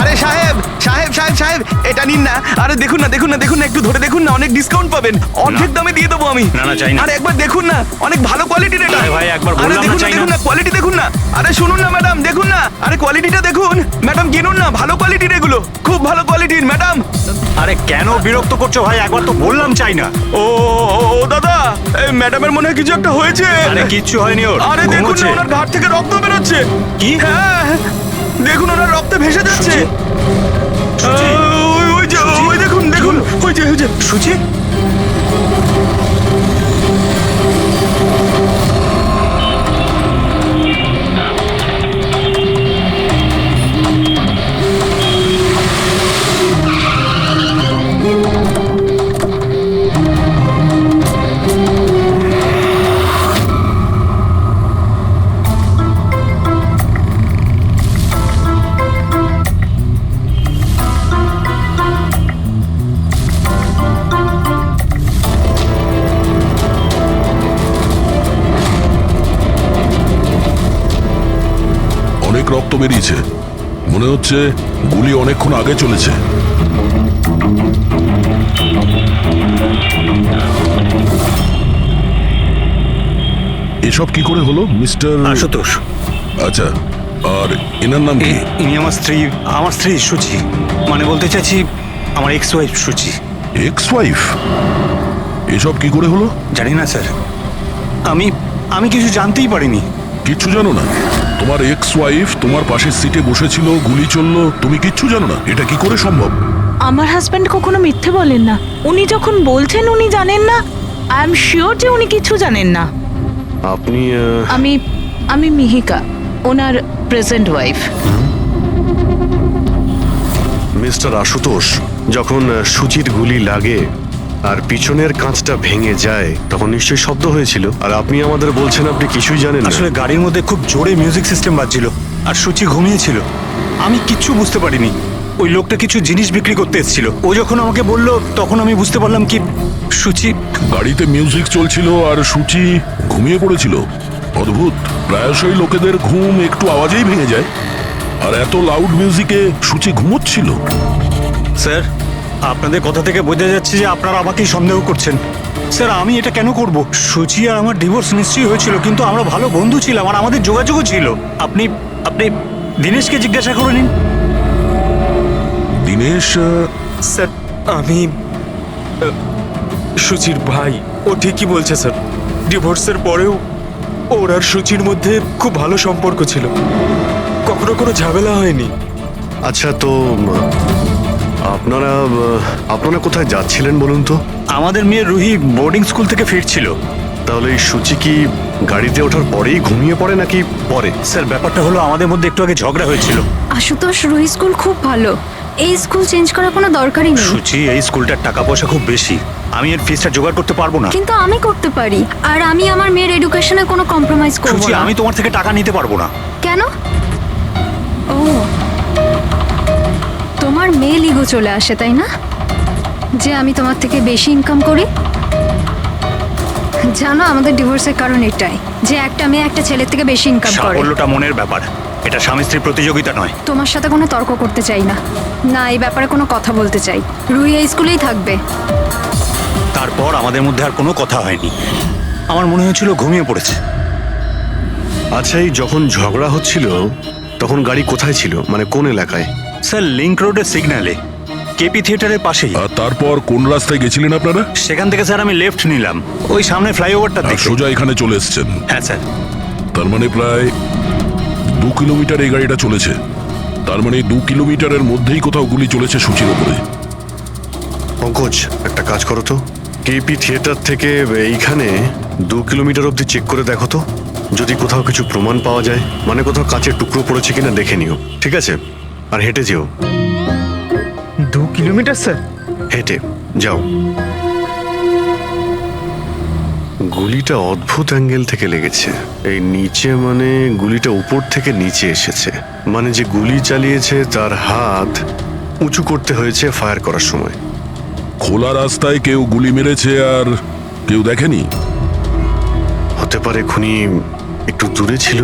আরে সাহেব সাহেব সাহেব সাহেব, এটা নিন না। আরে দেখুন না দেখুন না দেখুন না, একটু ধরে দেখুন না, অনেক ডিসকাউন্ট পাবেন। অর্ধেক দামে দিয়ে দেবো আমি। না, না, চাই না। আরে একবার দেখুন না, অনেক ভালো কোয়ালিটির এটা। আরে ভাই, একবার আরে বললাম না, দেখুন চাই না। দেখুন না, কোয়ালিটি দেখুন না। আরে শুনুন না ম্যাডাম, দেখুন না, আরে কোয়ালিটিটা দেখুন ম্যাডাম, কিনুন না, ভালো কোয়ালিটির এগুলো, খুব ভালো কোয়ালিটির ম্যাডাম। আরে কেন বিরক্ত করছো ভাই? একবার তো বললাম চাই না। ও ও দাদা, এই ম্যাডামের মনে হয় কিছু একটা হয়েছে। আরে কিচ্ছু হয়নি ওর। আরে দেখুন না, ঘুমোচ্ছে। ওনার ঘাট থেকে রক্ত বেরোচ্ছে। কি? হ্যাঁ, দেখুন ওনার রক্তে ভেসে যাচ্ছে। সুচি? ওই যে, সুচি? ওই দেখুন দেখুন, ওই যে সুচি? অনেক রক্ত বেরিয়েছে, মনে হচ্ছে গুলি অনেকক্ষণ আগে চলেছে। এসব কি করে হলো মিস্টার আশুতোষ। আচ্ছা, আর এনার নাম কি? ইনি আমার স্ত্রী সুচি। মানে বলতে চাইছি আমার ex wife Suchi. Ex wife? এসব কি করে হলো? জানি না স্যার, আমি কিছু জানতেই পারিনি। কিচ্ছু জানো না? তোমার এক্স ওয়াইফ তোমার পাশের সিটে বসেছিল, গুলি চললো, তুমি কিচ্ছু জানো না? এটা কি করে সম্ভব? আমার হাজব্যান্ড কখনো মিথ্যে বলেন না। উনি যখন বলছেন উনি জানেন না, আই এম শিওর যে উনি কিছু জানেন না। আপনি আমি মিহিকা, ওনার প্রেজেন্ট ওয়াইফ। মিস্টার আশুতোষ, যখন সুচির গুলি লাগে আর পিছনের কাঁচটা ভেঙে যায় তখন নিশ্চয়ই শব্দ হয়েছিল, আর আপনি আমাদের বলছেন আপনি কিছুই জানেন না। আসলে গাড়ির মধ্যে খুব জোরে মিউজিক সিস্টেম বাজছিল আর সুচি ঘুমিয়েছিল। আমি কিচ্ছু বুঝতে পারিনি। ওই লোকটা কিছু জিনিস বিক্রি করতে এসেছিল। ও যখন আমাকে বললো তখন আমি বুঝতে পারলাম কি সুচি। গাড়িতে মিউজিক চলছিল আর সুচি ঘুমিয়ে পড়েছিল। অদ্ভুত, প্রায়শই লোকেদের ঘুম একটু আওয়াজেই ভেঙে যায়, আর এত লাউড মিউজিকে সুচি ঘুমোচ্ছিল। স্যার, আপনাদের কথা থেকে বোঝা যাচ্ছে যে আপনারা আমাকেই সন্দেহ করছেন। স্যার, আমি এটা কেন করব? সুচি আর আমার ডিভোর্স নিশ্চয়ই হয়েছিল, কিন্তু আমরা ভালো বন্ধু ছিলাম আর আমাদের যোগাযোগও ছিল। আপনি দীনেশকে জিজ্ঞাসা করে নিন। দীনেশ? স্যার, আমি সুচির ভাই। ও ঠিকই বলছে স্যার, ডিভোর্সের পরেও ওর আর সুচির মধ্যে খুব ভালো সম্পর্ক ছিল, কখনো কোনো ঝামেলা হয়নি। আচ্ছা, তো আপনারা কোথায় যাচ্ছিলেন বলুন তো? আমাদের মেয়ে রুহি বোর্ডিং স্কুল থেকে ফিরছিল। তাহলে এই সুচি কি গাড়িতে ওঠার পরেই ঘুমিয়ে পড়ে নাকি পরে? স্যার, ব্যাপারটা হলো আমাদের মধ্যে একটু আগে ঝগড়া হয়েছিল। আশুতোষ, রুহি স্কুল খুব ভালো, এই স্কুল চেঞ্জ করার কোনো দরকারই নেই। সুচি, এই স্কুলটার টাকা পয়সা খুব বেশি, আমি এর ফিসটা জোগাড় করতে পারবো না। কিন্তু আমি করতে পারি, আর আমি আমার মেয়ের এডুকেশনে কোনো কম্প্রোমাইজ করব সুচি, না। আমি তোমার থেকে টাকা নিতে পারবো না। কেন? ও, তোমার মেয়ে লিগো চলে আসে, তাই না? যে আমি তোমার থেকে বেশি ইনকাম করি। জানো, আমাদের ডিভোর্সের কারণ এটাই, যে একটা মেয়ে একটা ছেলের থেকে বেশি ইনকাম করে। সাফল্যটা মনের ব্যাপার, এটা স্বামী স্ত্রীর প্রতিযোগিতা নয়। তোমার সাথে কোনো তর্ক করতে চাই না, না এই ব্যাপারে কোনো কথা বলতে চাই। রুহি এই স্কুলেই থাকবে। তারপর আমাদের মধ্যে আর কোনো কথা হয়নি। আমার মনে হয়েছিল ঘুমিয়ে পড়েছে। আচ্ছা, এই যখন ঝগড়া হচ্ছিল তখন গাড়ি কোথায় ছিল, মানে কোন এলাকায়? স্যার, লিংক রোডের সিগন্যালে, কেপি থিয়েটারের পাশেই। আর তারপর কোন রাস্তায় গেছিলেন আপনারা? সেখান থেকে স্যার আমি লেফট নিলাম, ওই সামনে ফ্লাইওভারটা আর দেখে। সোজা এখানে চলে এসেছেন? হ্যাঁ স্যার। তার মানে প্রায় 2 কিলোমিটার এই গাড়িটা চলেছে। তার মানে 2 কিলোমিটারের মধ্যেই কোথাও গুলি চলেছে সূচির ওপরে। পঙ্কজ, একটা কাজ করো তো, কেপি থিয়েটার থেকে এইখানে 2 কিলোমিটার অবধি চেক করে দেখো তো, যদি কোথাও কিছু প্রমাণ পাওয়া যায়, মানে কোথাও কাচের টুকরো পড়েছে কিনা দেখে নিও, ঠিক আছে? আর হেঁটে যেও। 2 কিলোমিটার স্যার? হেঁটে যাও। গুলিটা অদ্ভুত অ্যাঙ্গেল থেকে লেগেছে, এই নিচে, মানে গুলিটা উপর থেকে নিচে এসেছে, মানে যে গুলি চালিয়েছে তার হাত উঁচু করতে হয়েছে ফায়ার করার সময়। খোলা রাস্তায় কেউ গুলি মেরেছে আর কেউ দেখেনি? হতে পারে খুনি একটু দূরে ছিল,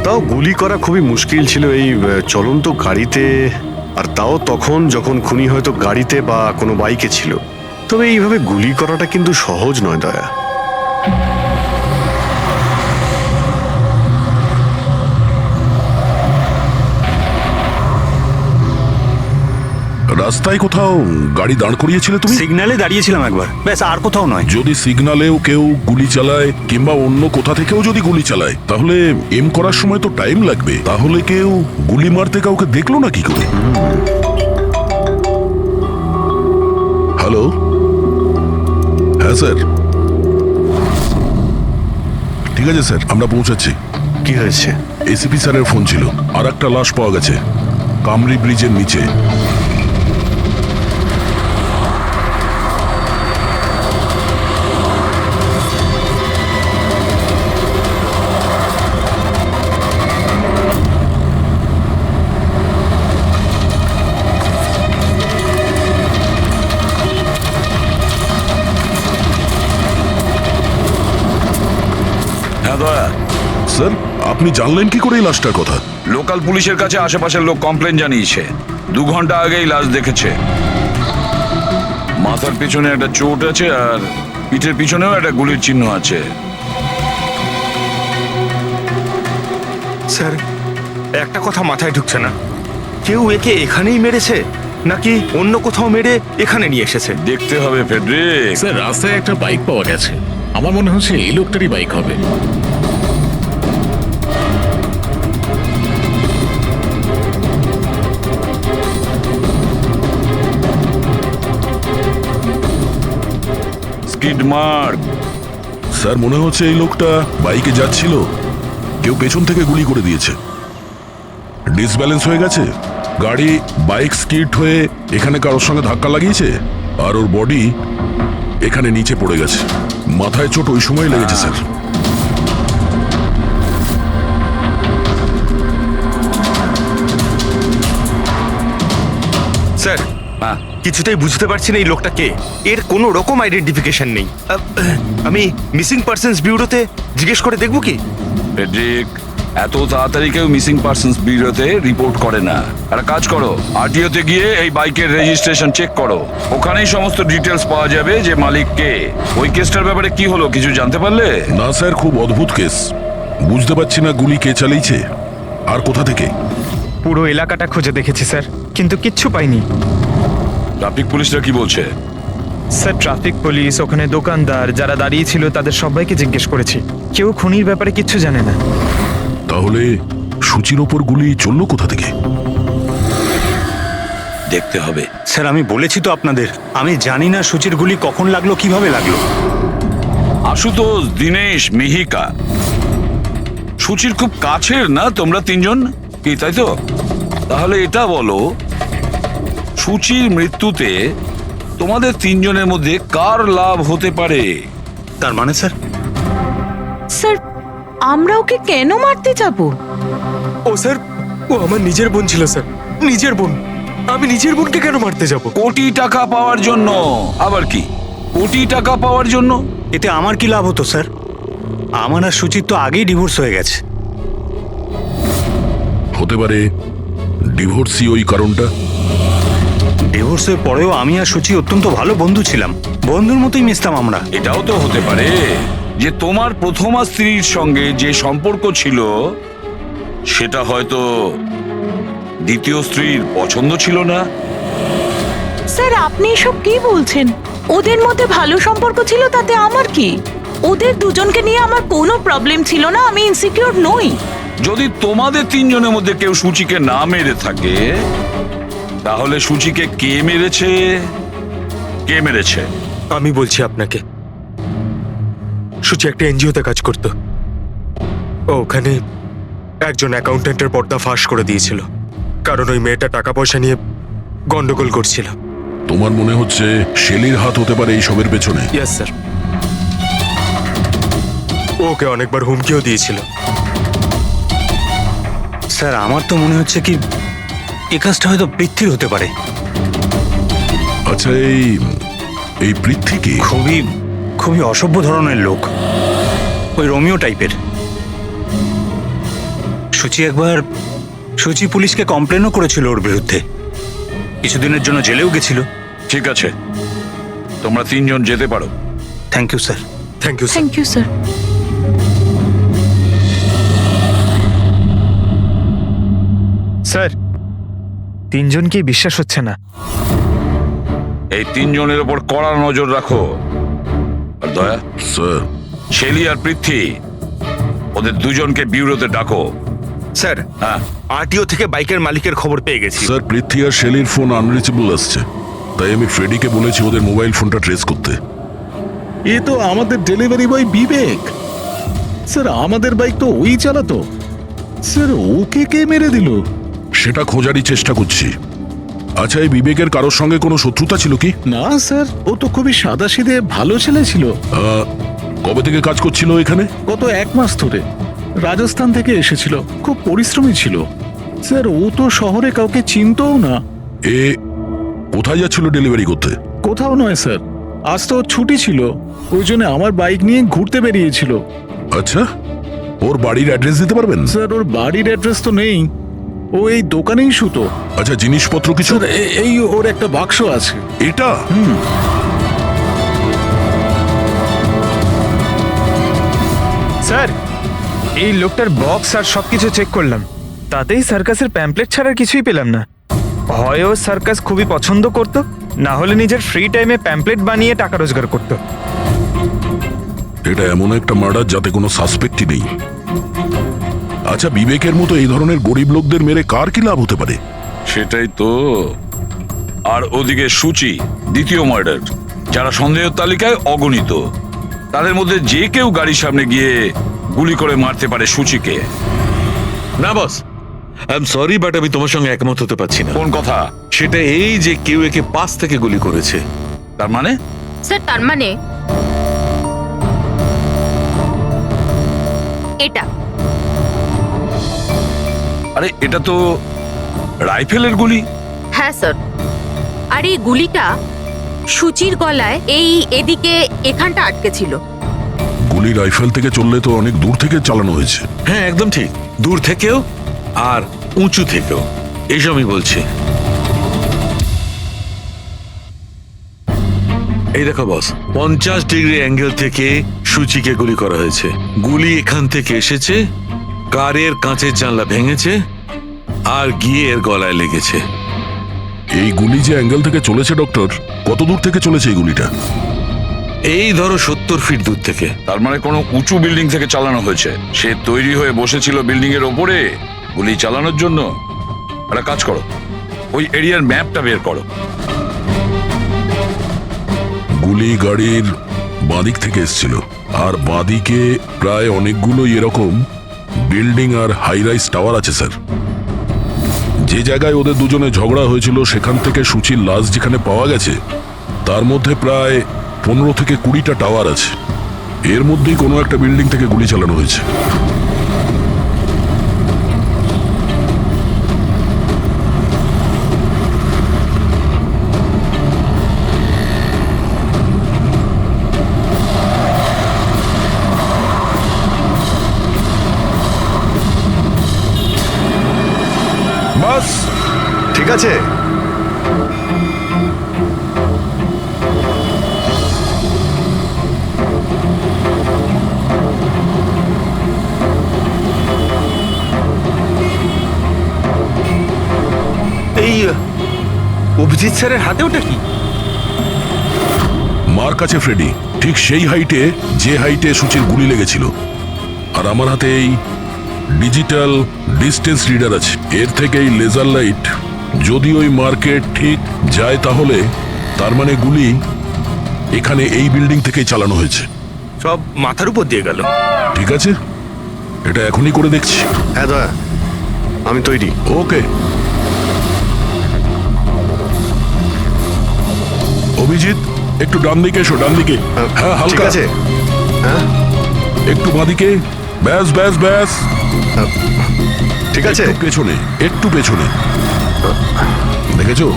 তাও গুলি করা খুবই মুশকিল ছিল এই চলন্ত গাড়িতে, আর তাও তখন যখন খুনি হয়তো গাড়িতে বা কোনো বাইকে ছিল। তবে এইভাবে গুলি করাটা কিন্তু সহজ নয় দয়া। রাস্তায় কোথাও গাড়ি দাঁড় করিয়েছিলে তুমি? সিগন্যালে দাঁড়িয়েছিলাম একবার, ব্যাস, আর কোথাও নয়। যদি সিগন্যালেও কেউ গুলি চালায় কিংবা অন্য কোথা থেকেও যদি গুলি চালায়, তাহলে এম করার সময় তো টাইম লাগবে। তাহলে কেউ গুলি মারতে কাউকে দেখলো না কি করে? হ্যালো, হ্যাঁ স্যার, ঠিক আছে স্যার, আমরা পৌঁছাচ্ছি। কি হয়েছে? এসিপি স্যারের ফোন ছিল, আর একটা লাশ পাওয়া গেছে কামরি ব্রিজের নিচে। হ্যাঁ দয়া। স্যার, আপনি জানলেন কি করে এই লাশটার কথা? লোকাল পুলিশের কাছে আশেপাশের লোক কমপ্লেন জানিয়েছে, 2 ঘন্টা আগেই লাশ দেখেছে। মাথার পিছনে একটা চোট আছে আর পিঠের পিছনেও একটা গুলির চিহ্ন আছে। স্যার, একটা কথা মাথায় ঢুকছে না, কেউ একে এখানেই মেরেছে নাকি অন্য কোথাও মেরে এখানে নিয়ে এসেছে? দেখতে হবে ফেডরিক। স্যার, রাস্তায় একটা বাইক পাওয়া গেছে, আমার মনে হচ্ছে এই লোকটারই বাইক হবে। Skid mark. স্যার, মনে হচ্ছে এই লোকটা বাইকে যাচ্ছিল, কেউ পেছন থেকে গুলি করে দিয়েছে। ডিসব্যালেন্স হয়ে গেছে, গাড়ি বাইক স্কিড হয়ে এখানে কারোর সঙ্গে ধাক্কা লাগিয়েছে, আর ওর বডি এখানে নিচে পড়ে গেছে। মাথায় চোট ওই সময় লেগেছে স্যার। স্যার, কিছুতেই বুঝতে পারছি না এই লোকটা কে, এর কোনো রকম আইডেন্টিফিকেশন নেই। আমি মিসিং পার্সনস ব্যুরোতে জিজ্ঞেস করে দেখবো কি? ফেডরিক, এত তাড়াতাড়ি কেউ মিসিং পার্সনস ব্যুরোতে রিপোর্ট করে না। একটা কাজ করো, আরটিওতে গিয়ে এই বাইকের রেজিস্ট্রেশন চেক করো, ওখানেই সমস্ত ডিটেলস পাওয়া যাবে যে মালিক কে। ওই কেসটার ব্যাপারে কি হলো কিছু জানতে পারলে? না স্যার, খুব অদ্ভুত কেস, বুঝতে পারছি না গুলি কে চালিয়েছে আর কোথা থেকে। পুরো এলাকাটা খুঁজে দেখেছি স্যার, কিন্তু কিচ্ছু পাইনি। ট্রাফিক পুলিশরা কি বলছে? স্যার, ট্রাফিক পুলিশ, ওখানে দোকানদার যারা দাঁড়িয়ে ছিল তাদের সবাইকে জিজ্ঞেস করেছি, কেউ খুনির ব্যাপারে কিচ্ছু জানে না। তাহলে সূচির ওপর গুলি চললো কোথা থেকে? দেখতে হবে। স্যার, আমি বলেছি তো আপনাদের, আমি জানি না সূচির গুলি কখন লাগলো, কিভাবে লাগলো। আশুতোষ, দীনেশ, মিহিকা, সূচির খুব কাছের না তোমরা তিনজন, কি তাই তো? তাহলে এটা বলো, সূচির মৃত্যুতে তোমাদের তিনজনের মধ্যে কার লাভ হতে পারে? তার মানে স্যার? স্যার, আমরা ওকে কেন মারতে যাব? ও স্যার, ও আমার নিজের বোন ছিল স্যার, নিজের বোন। আমি নিজের বোনকে কেন মারতে যাব? কোটি টাকা পাওয়ার জন্য। আবার কি কোটি টাকা পাওয়ার জন্য? এতে আমার কি লাভ হতো স্যার? আমার আর সুচির তো আগেই ডিভোর্স হয়ে গেছে। হতে পারে ডিভোর্সই ওই কারণটা। ডিভোর্সের পরেও আমি আর সুচি অত্যন্ত ভালো বন্ধু ছিলাম, বন্ধুর মতোই মিশতাম আমরা। এটাও তো হতে পারে যে তোমার প্রথমা স্ত্রীর সঙ্গে যে সম্পর্ক ছিল সেটা হয়তো দ্বিতীয় স্ত্রীর পছন্দ ছিল না। স্যার আপনি এসব কি বলছেন? ওদের মধ্যে ভালো সম্পর্ক ছিল, তাতে আমার কি? ওদের দুজনকে নিয়ে আমার কোনো প্রবলেম ছিল না, আমি ইনসিকিউর নই। যদি তোমাদের তিনজনের মধ্যে কেউ সূচিকে না মেরে থাকে তাহলে সূচিকে কে মেরেছে? কে মেরেছে? আমি বলছি আপনাকে, সুচি একটা এনজিওতে কাজ করত। ও ওখানে একজন অ্যাকাউন্টেন্টের পর্দা ফাঁস করে দিয়েছিল, কারণ ওই মেয়েটা টাকা পয়সা নিয়ে গন্ডগোল করছিল। তোমার মনে হচ্ছে শেলির হাত হতে পারে এই সবের পেছনে? Yes sir. ওকে অনেকবার হুমকিও দিয়েছিল। স্যার আমার তো মনে হচ্ছে কি এই কাজটা হয়তো পৃথ্বীর হতে পারে। আচ্ছা, এই পৃথ্বী কি? খুবই অসভ্য ধরনের লোক, ওই রোমিও টাইপের। সুচি পুলিশকে কমপ্লেনও করেছিল ওর বিরুদ্ধে, কিছুদিনের জন্য জেলেও গেছিল। ঠিক আছে, তোমরা তিনজন যেতে পারো। Thank you sir. Thank you sir. Thank you sir. Sir, তিনজনকেই বিশ্বাস হচ্ছে না। এই তিনজনের উপর কড়া নজর রাখো। আর দয়া স্যার, শেলি আর পৃথ্বী, ওদের দুজনকে বিউরোতে ডাকো। স্যার, হ্যাঁ, আরটিও থেকে বাইকের মালিকের খবর পেয়ে গেছি। স্যার পৃথ্বী আর শেলির ফোন আনরিচেবল আসছে, তাই আমি ফ্রেডিকে বলেছি ওদের মোবাইল ফোনটা ট্রেস করতে। এ তো আমাদের ডেলিভারি বয় বিবেক। স্যার আমাদের বাইক তো ওই চালাতো। স্যার ওকে কে মেরে দিল? সেটা খোঁজারই চেষ্টা করছি। আচ্ছা, এই বিবেকের কারোর সঙ্গে কোনো শত্রুতা ছিল কি? না স্যার, ও তো খুবই সাদাসিধে ভালো ছেলে ছিল। কবে থেকে কাজ করছিল এখানে? গত 1 মাস ধরে রাজস্থান থেকে এসেছিল, খুব পরিশ্রমী ছিল। স্যার ও তো শহরে কাউকে চিনতও না। এ কোথায় যাচ্ছিল ডেলিভারি করতে? কোথাও নয় স্যার, আজ তো ওর ছুটি ছিল, ওই জন্য আমার বাইক নিয়ে ঘুরতে বেরিয়েছিল। আচ্ছা, ওর বাড়ির অ্যাড্রেস দিতে পারবেন? স্যার ওর বাড়ির অ্যাড্রেস তো নেই, ও এই দোকানেই শুতো। আচ্ছা, জিনিসপত্র কিছু? স্যার এই ওর একটা বাক্স আছে। এটা? স্যার, এই লোকটার বক্স আর সবকিছু চেক করলাম, তাতেই সার্কাসের প্যাম্পলেট ছাড়া কিছুই পেলাম না। হয় ও সার্কাস খুবই পছন্দ করত, না হলে নিজের ফ্রি টাইমে প্যাম্পলেট বানিয়ে টাকা রোজগার করত। এটা এমন একটা মার্ডার যাতে কোনো সাসপেক্টই নেই। আচ্ছা, বিবেকের মতো এই ধরনের গরিব লোকদের মেরে কার কি লাভ হতে পারে? সেটাই তো। আর ওদিকে সূচি, দ্বিতীয় মার্ডার, যারা সন্দেহের তালিকায় অগণিত, তাদের মধ্যে যে কেউ গাড়ির সামনে গিয়ে গুলি করে মারতে পারে সূচিকে। না বস, আই এম সরি, বাট আমি তোমার সঙ্গে একমত হতে পারছি না। কোন কথা? সেটা এই যে কেউ একে পাশ থেকে গুলি করেছে। তার মানে? স্যার তার মানে এটা। আরে এটা তো রাইফেলের গুলি। হ্যাঁ স্যার, আর এই গুলিটা সূচির গলায় এদিকে এখানটা আটকে ছিল। গুলি রাইফেল থেকে চললে তো অনেক দূর থেকে চালানো হয়েছে। হ্যাঁ একদম ঠিক, দূর থেকেও আর উঁচু থেকেও, এইসব আমি বলছি। এই দেখো বস, 50 ডিগ্রি অ্যাঙ্গেল থেকে সূচিকে গুলি করা হয়েছে। গুলি এখান থেকে এসেছে, কারের কাঁচের জানলা ভেঙেছে আর গিয়ে এর গলায় লেগেছে। এই গুলি যে অ্যাঙ্গেল থেকে চলেছে ডক্টর, কত দূর থেকে চলেছে এই গুলিটা? এই ধরো 70 ফিট দূর থেকে। তার মানে কোনো উঁচু বিল্ডিং থেকে চালানো হয়েছে। সে তৈরি হয়ে বসেছিল বিল্ডিং এর ওপরে গুলি চালানোর জন্য। একটা কাজ করো, ওই এরিয়ার ম্যাপটা বের করো। গুলি গাড়ির বাঁদিক থেকে এসেছিল, আর বাঁদিকে প্রায় অনেকগুলো এরকম বিল্ডিং আর হাই রাইজ টাওয়ার আছে স্যার। যে জায়গায় ওদের দুজনে ঝগড়া হয়েছিল সেখান থেকে সূচির লাশ যেখানে পাওয়া গেছে, তার মধ্যে প্রায় 15 থেকে 20টা টাওয়ার আছে। এর মধ্যেই কোনো একটা বিল্ডিং থেকে গুলি চালানো হয়েছে। বাস ঠিক আছে। অভিজিৎ স্যারের হাতে ওটা কি? মার কাছে ফ্রেডি, ঠিক সেই হাইটে যে হাইটে সূচির গুলি লেগেছিল। আর আমার হাতে এই ডিজিটাল ডিস্টেন্স রিডার আছে। এর থেকে এই লেজার লাইট যদি ওই মার্কেট ঠিক যায় তাহলে তার মানে গুলি এখানে এই বিল্ডিং থেকেই চালানো হয়েছে। সব মাথার উপর দিয়ে গেল। ঠিক আছে, এটা এখনই করে দেখছি। হ্যাঁ দয়া, আমি তৈরি। ওকে অভিজিৎ, একটু ডান দিকে এসো, ডান দিকে। হ্যাঁ ঠিক হালকা আছে। হ্যাঁ একটু বাঁদিকে। ব্যাস ব্যাস ব্যাস, ঠিক আছে। একটু পেছনে, একটু পেছনে। দেখেছো,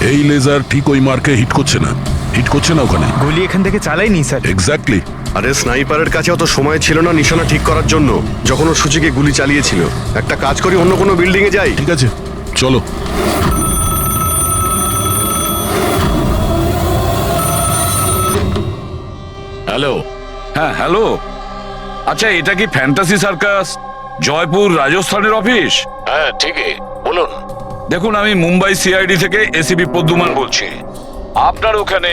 এই লেজার ঠিক ওই মার্কে হিট করছে না, হিট করছে না ওখানে। গুলি এখান থেকে চালাইনি স্যার। এক্স্যাক্টলি। আরে স্নাইপারের কাছে অত সময় ছিল না নিশানা ঠিক করার জন্য যখন ও সূচিকে গুলি চালিয়েছিল। একটা কাজ করি, অন্য কোনো বিল্ডিং এ যাই। ঠিক আছে, চলো। হ্যালো। হ্যাঁ হ্যালো, আচ্ছা এটা কি ফ্যান্টাসি সার্কাস জয়পুর রাজস্থানের অফিস? হ্যাঁ ঠিকই, বলুন। দেখুন, আমি মুম্বাই সিআইডি থেকে এসিপি পদ্মুমান বলছি। আপনার ওখানে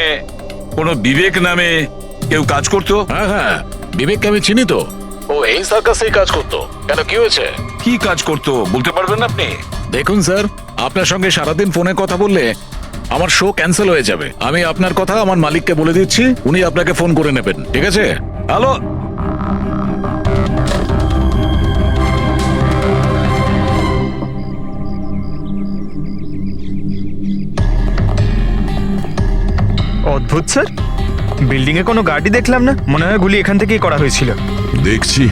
কোনো বিবেক নামে কেউ কাজ করতো? হ্যাঁ হ্যাঁ, বিবেককে আমি চিনি তো। ও এই সার্কাসেই কাজ করতো। কেন, কি হয়েছে? কি কাজ করতো বলতে পারবেন আপনি? দেখুন স্যার, আপনার সঙ্গে সারাদিন ফোনে কথা বললে আমার শো ক্যান্সেল হয়ে যাবে। আমি আপনার কথা আমার মালিককে বলে দিচ্ছি, উনি আপনাকে ফোন করে নেবেন। ঠিক আছে? হ্যালো। অদ্ভুত স্যার, বিল্ডিং এ কোনো গাড়ি দেখলাম না। মনে হয় গুলি এখান থেকেই করা হয়েছিল। দেখছি।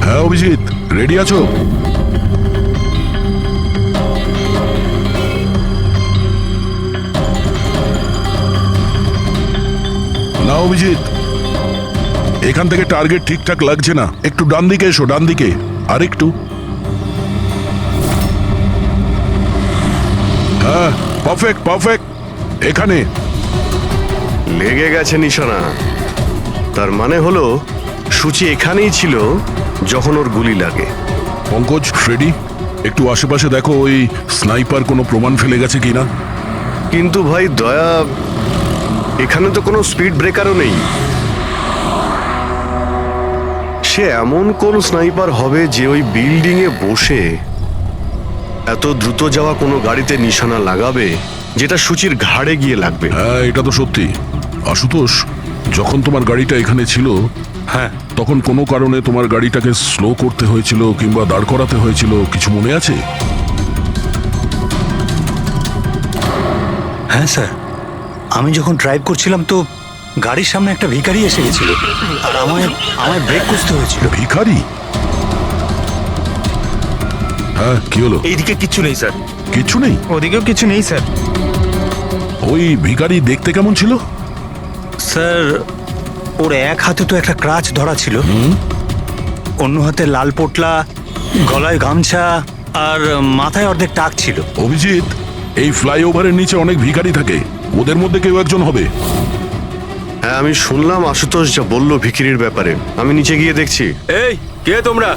হ্যাঁ অভিজিৎ, রেডি আছো? না অভিজিৎ, এখান থেকে টার্গেট ঠিকঠাক লাগছে না। একটু ডান দিকে এসো, ডান দিকে। আর একটু। হ্যাঁ, পারফেক্ট পারফেক্ট। এখানে লেগে গেছে নিশানা। তার মানে হলো সূচি এখানেই ছিল যখন ওর গুলি লাগে। পঙ্কজ, ফ্রেডি, একটু আশেপাশে দেখো ওই স্নাইপার কোনো প্রমাণ ফেলে গেছে কিনা। কিন্তু ভাই দয়া, এখানে তো কোনো স্পিড ব্রেকারও নেই। সে এমন কোন স্নাইপার হবে যে ওই বিল্ডিং এ বসে এত দ্রুত যাওয়া কোনো গাড়িতে নিশানা লাগাবে যেটা সূচির ঘাড়ে গিয়ে লাগবে। হ্যাঁ, এটা তো সত্যি। আশুতোষ, যখন তোমার গাড়িটা এখানে ছিল, হ্যাঁ, তখন কোনো কারণে তোমার গাড়িটাকে স্লো করতে হয়েছিল কিংবা দাঁড় করাতে হয়েছিল, কিছু মনে আছে? হ্যাঁ স্যার, আমি যখন ড্রাইভ করছিলাম তো গাড়ির সামনে একটা ভিখারি এসে গেছিল আর আমায় ব্রেক করতে হয়েছিল। ভিখারি? হ্যাঁ, কি হলো? এইদিকে কিচ্ছু নেই স্যার। কিছু নেই? ওদিকেও কিছু নেই স্যার। ওই ভিখারি দেখতে কেমন ছিল? স্যার, ওর এক হাতে তো একটা ক্রাচ ধরা ছিল, অন্য হাতে লাল পোটলা, গলায় গামছা আর মাথায় অর্ধেক টাক ছিল। অভিজিৎ, এই ফ্লাইওভারের নিচে অনেক ভিখারি থাকে, ওদের মধ্যে কেউ একজন হবে। হ্যাঁ, আমি শুনলাম আশুতোষ যা বললো ভিখিরির ব্যাপারে। আমি নিচে গিয়ে দেখছি। এই কে তোমরা?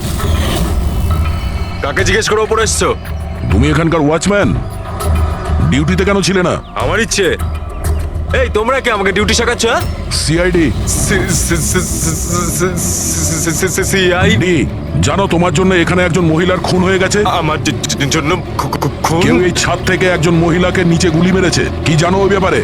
কাকে জিজ্ঞেস করে ওপরে এসছো? তুমি এখানকার ওয়াচম্যান? ডিউটিতে কেন ছিলে না? আমার ইচ্ছে। এই তোমরা কে আমাকে ডিউটি শেখাচ্ছ? সিআইডি। সিআইডি? জানো তোমার জন্য এখানে একজন মহিলার খুন হয়ে গেছে? আমার জন্য খুন? কেউ এই ছাদ থেকে একজন মহিলাকে নিচে গুলি মেরেছে। কি জানো ওই ব্যাপারে?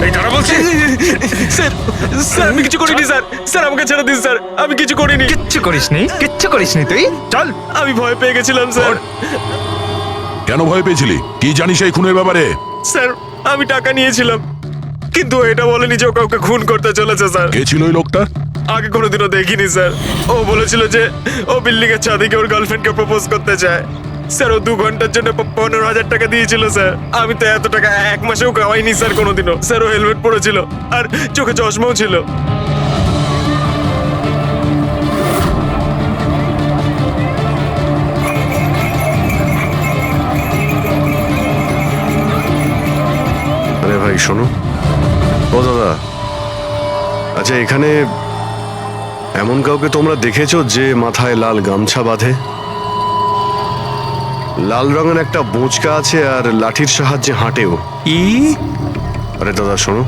এই দাঁড়া বলছি। স্যার, স্যার আমি কিছু করিনি স্যার। স্যার আমাকে ছেড়ে দিন স্যার, আমি কিছু করিনি। কিচ্ছু করিসনি, কিচ্ছু করিসনি তুই। চল। আমি ভয় পেয়ে গেছিলাম স্যার। কেন ভয় পেয়েছিলি? কি জানিস এই খুনের ব্যাপারে? স্যার, আমি টাকা নিয়েছিলাম, কিন্তু এটা বলেনি যে ও কাউকে খুন করতে চলেছে স্যার। কে ছিল ওই লোকটা? আগে কোনোদিনও দেখিনি স্যার। ও বলেছিল যে ও বিল্ডিং এর ছাদে গিয়ে ওর গার্লফ্রেন্ডকে প্রপোজ করতে চায়। স্যার ও 2 ঘন্টার জন্য 15,000 টাকা দিয়েছিল স্যার। আমি তো এত টাকা এক মাসেও কামাইনি স্যার কোনোদিনও। স্যার ও হেলমেট পরেছিল আর চোখে চশমাও ছিল। আরে ভাই শোনো, ও দাদা, আচ্ছা এখানে এমন কাউকে তোমরা দেখেছো যে মাথায় লাল গামছা বাঁধে, লাল রঙের একটা বোঁচকা আছে আর লাঠির সাহায্যে হাঁটেও? আরে দাদা শোনো,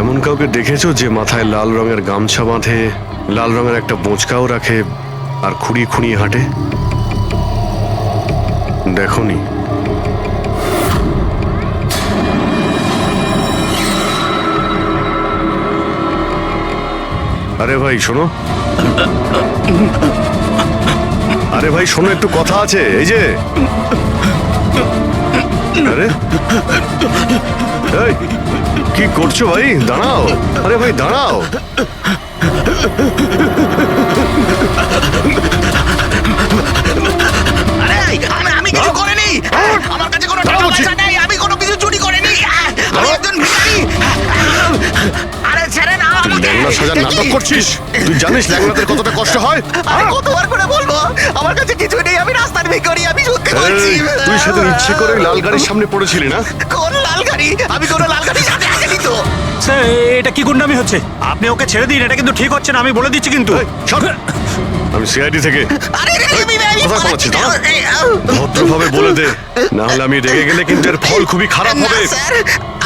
এমন কাউকে দেখেছো যে মাথায় লাল রঙের গামছা বাঁধে, লাল রঙের একটা বোঁচকাও রাখে আর খুঁড়িয়ে খুঁড়িয়ে হাঁটে? দেখোনি? আরে ভাই শোনো, আরে ভাই শোনো, একটু কথা আছে। এই যে আরে এই কি করছো ভাই? দাঁড়াও, আরে ভাই দাঁড়াও। আমি কিছু করিনি, আমার কাছে কোনো টাকা পয়সা নেই, আমি কোনো কিছু চুরি করিনি, আমি একজন ভিখারি। আরে ছেড়ে না তুই আমাকে। ল্যাংড়া সাজার নাটক করছিস? তুই জানিস ল্যাংড়াদের কতটা কষ্ট হয়? আরে কতবার করে বলবো, আমার কাছে কিছু নেই, আমি রাস্তার ভিখারি, আমি সত্যি বলছি। এই, তুই সেদিন ইচ্ছে করে লাল গাড়ির সামনে পড়েছিলি না? কোন লাল গাড়ি? আমি কোনো লাল গাড়ির সাথে আসিনি তো। স্যার এটা কি গুন্ডামি হচ্ছে? আপনি ওকে ছেড়ে দিন, এটা কিন্তু ঠিক হচ্ছে না, আমি বলে দিচ্ছি কিন্তু। আমি সিআইডি থেকে। আরে কোথায় পালাচ্ছিস? ভদ্রভাবে বলে দে, না হলে আমি রেগে গেলে কিন্তু এর ফল খুবই খারাপ হবে। স্যার,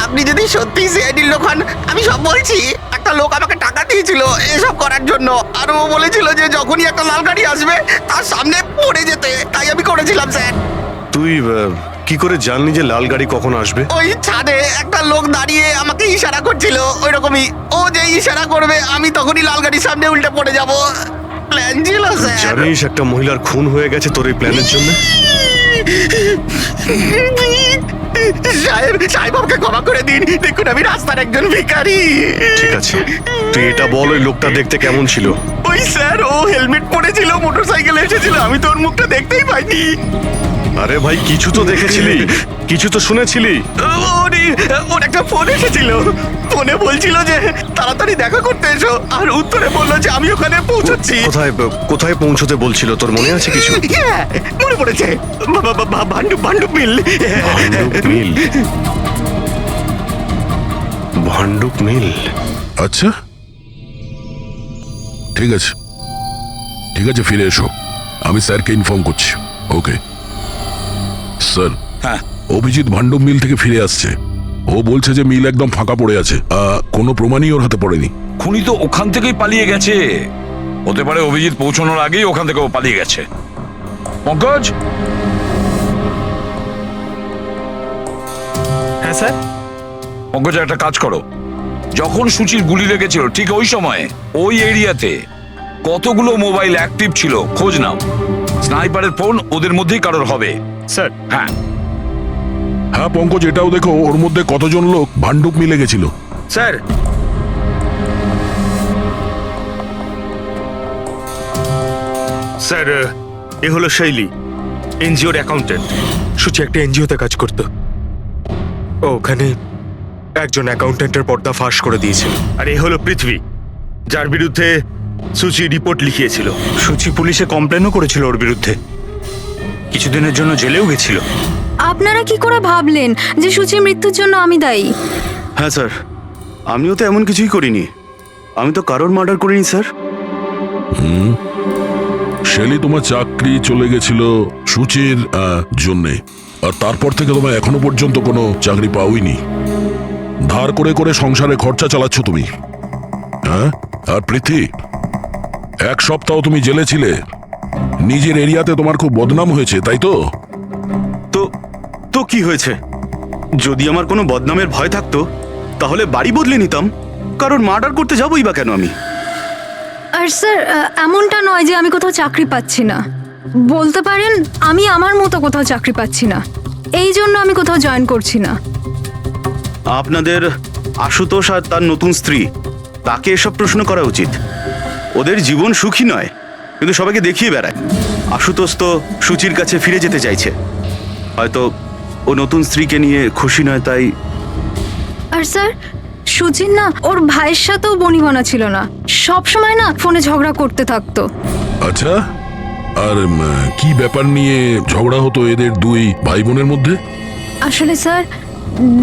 আপনি যদি সত্যি সিআইডির লোক হন, আমি সব বলছি। একটা লোক আমাকে টাকা দিয়েছিল এসব করার জন্য, আর ও বলেছিল যে যখনই একটা লাল গাড়ি আসবে তার সামনে পড়ে যেতে, তাই আমি করেছিলাম স্যার। তুই কি করে জানলি যে লাল গাড়ি কখন আসবে? ওই ছাদে একটা লোক দাঁড়িয়ে আমাকে ইশারা করছিল, ওই রকমই। ও যে ইশারা করবে আমি তখনই লাল গাড়ির সামনে উল্টে পড়ে যাব। প্ল্যান ছিল স্যার। জানিস একটা মহিলার খুন হয়ে গেছে তোর এই প্ল্যানের জন্য? সাহেব আমাকে ক্ষমা করে দিন, দেখুন আমি রাস্তার একজন ভিখারি। ঠিক আছে, তুই এটা বল ওই লোকটা দেখতে কেমন ছিল? ওই স্যার, ও হেলমেট পরেছিল, মোটরসাইকেলে এসেছিল, আমি তো ওর মুখটা দেখতেই পাইনি। আরে ভাই কিছু তো দেখেছিলি, কিছু তো শুনেছিলি? ওর একটা ফোন এসেছিল, ফোনে বলছিল যে তাড়াতাড়ি দেখা করতে এসো, আর উত্তরে বললো যে আমি ওখানে পৌঁছচ্ছি। কোথায় কোথায় পৌঁছতে বলছিল, তোর মনে আছে কিছু? হ্যাঁ, মনে পড়েছে, ভান্ডুপ মিল। ভান্ডুপ মিল? ভান্ডুপ মিল? আচ্ছা ঠিক আছে, ঠিক আছে, ফিরে এসো, আমি স্যারকে ইনফর্ম করছি। Okay sir. হ্যাঁ, অভিজিৎ ভান্ডুপ মিল থেকে ফিরে আসছে। ও বলছে যে মিল একদম ফাঁকা পড়ে আছে, কোনো প্রমাণই ওর হাতে পড়েনি। খুনি তো ওখান থেকেই পালিয়ে গেছে। হতে পারে অভিজিৎ পৌঁছানোর আগেই ওখান থেকে ও পালিয়ে গেছে। পঙ্কজ। হ্যাঁ স্যার। পঙ্কজ একটা কাজ করো, যখন সূচির গুলি লেগেছিল ঠিক ওই সময়ে ওই এরিয়াতে কতগুলো মোবাইল অ্যাক্টিভ ছিল খোঁজ নাও। স্নাইপারের ফোন ওদের মধ্যেই কারোর হবে। স্যার। হ্যাঁ হ্যাঁ পঙ্কজ, এটাও দেখো ওর মধ্যে কতজন লোক ভান্ডুপ মিলে গেছিল। স্যার। স্যার এ হলো শৈলী, এনজিওর অ্যাকাউন্টেন্ট। সুচি একটা এনজিওতে কাজ করতো, ও ওখানে একজন অ্যাকাউন্টেন্টের পর্দা ফাঁস করে দিয়েছিল। আর এ হলো পৃথ্বী, যার বিরুদ্ধে সুচি রিপোর্ট লিখিয়েছিল। সুচি পুলিশে কমপ্লেনও করেছিল ওর বিরুদ্ধে, কিছুদিনের জন্য জেলেও গেছিল। আপনারা কি করে ভাবলেন যে সুচির মৃত্যুর জন্য আমি দায়ী? হ্যাঁ স্যার, আমিও তো এমন কিছুই করিনি, আমি তো কারোর মার্ডার করিনি স্যার। শেলি, তোমার চাকরি চলে গেছিল সূচির জন্যে, আর তারপর থেকে তোমার এখনো পর্যন্ত কোনো চাকরি পাওইনি। ধার করে করে সংসারে খরচা চালাচ্ছ তুমি। হ্যাঁ, আর প্রীতি, 1 সপ্তাহ তুমি জেলে ছিলে, নিজের এরিয়াতে তোমার খুব বদনাম হয়েছে, তাই তো? তো কি হয়েছে? যদি আমার কোনো বদনামের ভয় থাকতো তাহলে বাড়ি বদলে নিতাম, কারণ মার্ডার করতে যাবোই বা কেন আমি? আর স্যার এমনটা নয় যে আমি কোথাও চাকরি পাচ্ছি না, বলতে পারেন আমি আমার মতো কোথাও চাকরি পাচ্ছি না, এই জন্য আমি কোথাও জয়েন করছি না। আপনাদের আশুতোষ আর তার নতুন স্ত্রী, তাকে এসব প্রশ্ন করা উচিত। ওদের জীবন সুখী নয়, কিন্তু সবাইকে দেখিয়ে বেড়ায়। আশুতোষ তো সুচির কাছে ফিরে যেতে চাইছে, হয়তো ও নতুন স্ত্রীকে নিয়ে খুশি নয়, তাই। আর স্যার, সুচির না ওর ভাইয়ের সাথেও বনিবনা ছিল না, সব সময় না ফোনে ঝগড়া করতে থাকতো। আচ্ছা, আর কি ব্যাপার নিয়ে ঝগড়া হতো এদের দুই ভাই বোনের মধ্যে? আসলে স্যার,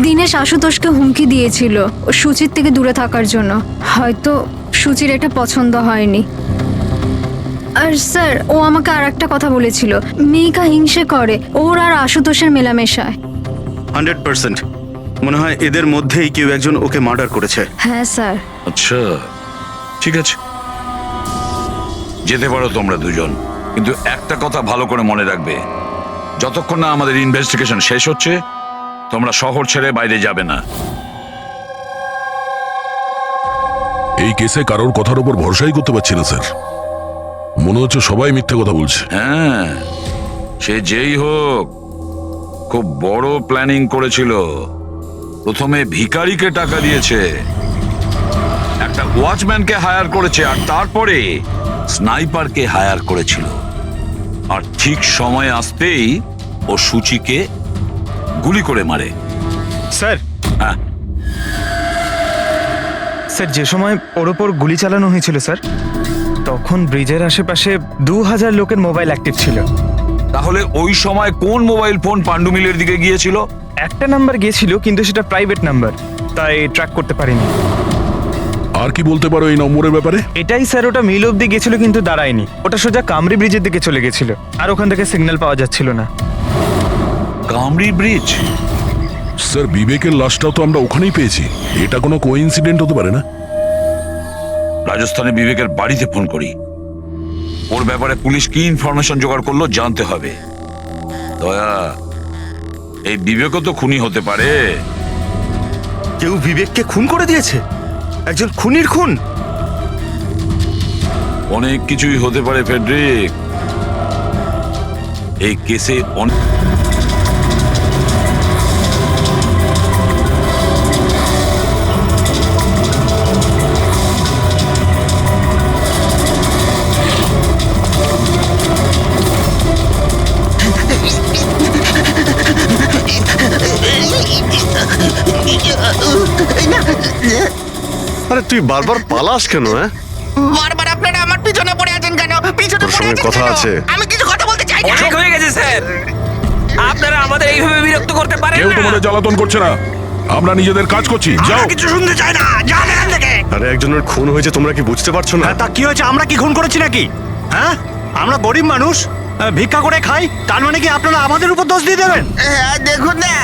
দিনেশ আশুতোষকে হুমকি দিয়েছিল ও সুচির থেকে দূরে থাকার জন্য। হয়তো সুচির এটা পছন্দ হয়নি। আর স্যার, ও আমাকে আর একটা কথা বলেছিল, মেয়েকা হিংসে করে ওর আর আশুতোষের মেলামেশায়। 100% মনে হয় এদের মধ্যেই কেউ একজন ওকে মার্ডার করেছে। হ্যাঁ স্যার। আচ্ছা, ঠিক আছে, যেতে পারো তোমরা দুজন, কিন্তু একটা কথা ভালো করে মনে রাখবে, যতক্ষণ না আমাদের ইনভেস্টিগেশন শেষ হচ্ছে তোমরা শহর ছেড়ে বাইরে যাবে না। এই কেসে কারোর কথার উপর ভরসাই করতে পারছি না স্যার, মনে হচ্ছে সবাই মিথ্যে কথা বলছে। হ্যাঁ, সে যেই হোক খুব বড় প্ল্যানিং করেছিল। প্রথমে ভিখারিকে টাকা দিয়েছে, একটা ওয়াচম্যানকে হায়ার করেছে, আর তারপরে স্নাইপারকে হায়ার করেছিল। আর ঠিক সময় আসতেই ও সুচিকে গুলি করে মারে। স্যার, হ্যাঁ স্যার, যে সময় ওর ওপর গুলি চালানো হয়েছিল স্যার, তখন ব্রিজের আশেপাশে 2000 লোকের মোবাইল অ্যাক্টিভ ছিল। তাহলে ওই সময় কোন মোবাইল ফোন পাণ্ডু মিলের দিকে গিয়েছিল? একটা নাম্বার গিয়েছিল, কিন্তু সেটা প্রাইভেট নাম্বার, তাই ট্র্যাক করতে পারিনি। আর কি বলতে পারো এই নম্বরের ব্যাপারে? এটাই স্যার, ওটা মিল অব্দি গেছিল কিন্তু দাঁড়ায়নি, ওটা সোজা কামরি ব্রিজের দিকে চলে গেছিল, আর ওখান থেকে সিগন্যাল পাওয়া যাচ্ছিল না। কামরি ব্রিজ? স্যার, বিবেকের লাশটাও তো আমরা ওখানেই পেয়েছি, এটা কোনো কোইন্সিডেন্ট হতে পারে না। রাজস্থানে বিবেকের বাড়িতে ফোন করি, ওর ব্যাপারে পুলিশ কি ইনফরমেশন জোগাড় করলো জানতে হবে। দয়া, এই বিবেকও তো খুনি হতে পারে। কেউ বিবেককে খুন করে দিয়েছে? একজন খুনির খুন? অনেক কিছুই হতে পারে ফেডরিক, এই কেসে অনেক। আরে তুই বারবার পালাস কেন? হ্যাঁ, বারবার আপনারা আমার পিছনে পড়ে আছেন কেন? পিছনে তোর পড়ে সঙ্গে আছেন কথা কেন? আছে। আমি কিছু কথা বলতে চাই না। অনেক হয়ে গেছে স্যার, আপনারা আমাদের এইভাবে বিরক্ত করতে পারেন কেউ না। তোমাদের জ্বালাতন করছে না, আমরা নিজেদের কাজ করছি। যাও। আমরা কিছু শুনতে চাই না, যান এখান থেকে। আরে একজনের খুন হয়েছে, তোমরা কি বুঝতে পারছো না? তা কি হয়েছে? আমরা কি খুন করেছি নাকি? হ্যাঁ, আমরা গরিব মানুষ, ভিক্ষা করে খাই, তার মানে কি আপনারা আমাদের উপর দোষ দিয়ে দেবেন? হ্যাঁ, দেখুন না।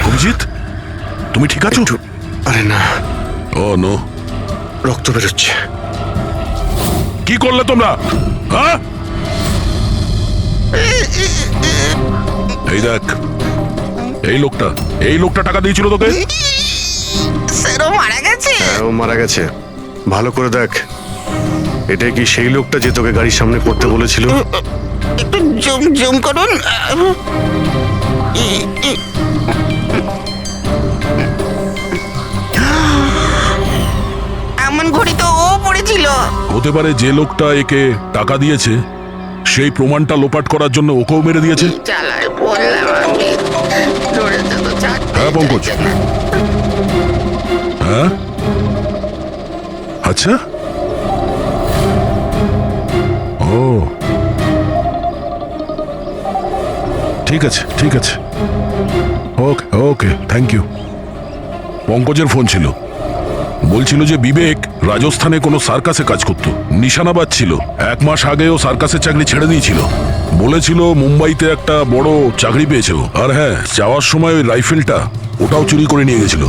অভিজিৎ, তুমি ঠিক আছো? আরে না, ও নো, রক্ত বেরোচ্ছে। কি করলে তোমরা? হ্যাঁ, এই দেখ, এই লোকটা টাকা দিয়েছিল তোকে। স্যার, ও মারা গেছে। হ্যাঁ, ও মারা গেছে। ভালো করে দেখ, এটা কি সেই লোকটা যে তোকে গাড়ির সামনে করতে বলেছিল? একটু জুম জুম করুন। এমন ঘড়ি তো ও পড়েছিল। হতে পারে যে লোকটা একে টাকা দিয়েছে সেই প্রমাণটা লোপাট করার জন্য ওকেও মেরে দিয়েছে। চালায় বললাম আমি, ধরেছে তো চাকরি। হ্যাঁ পঙ্কজ, হ্যাঁ, আচ্ছা, ও ঠিক আছে, ঠিক আছে, ওকে ওকে, থ্যাংক ইউ। পঙ্কজের ফোন ছিল, বলছিল যে বিবেক রাজস্থানে কোনো সার্কাসে কাজ করত, নিশানাবাদ ছিল। 1 মাস আগে ও সার্কাসের চাকরি ছেড়ে দিয়েছিল, বলেছিল মুম্বাইতে একটা বড় চাকরি পেয়েছে ও। আর হ্যাঁ, যাওয়ার সময় ওই রাইফেলটা ওটাও চুরি করে নিয়ে গেছিল।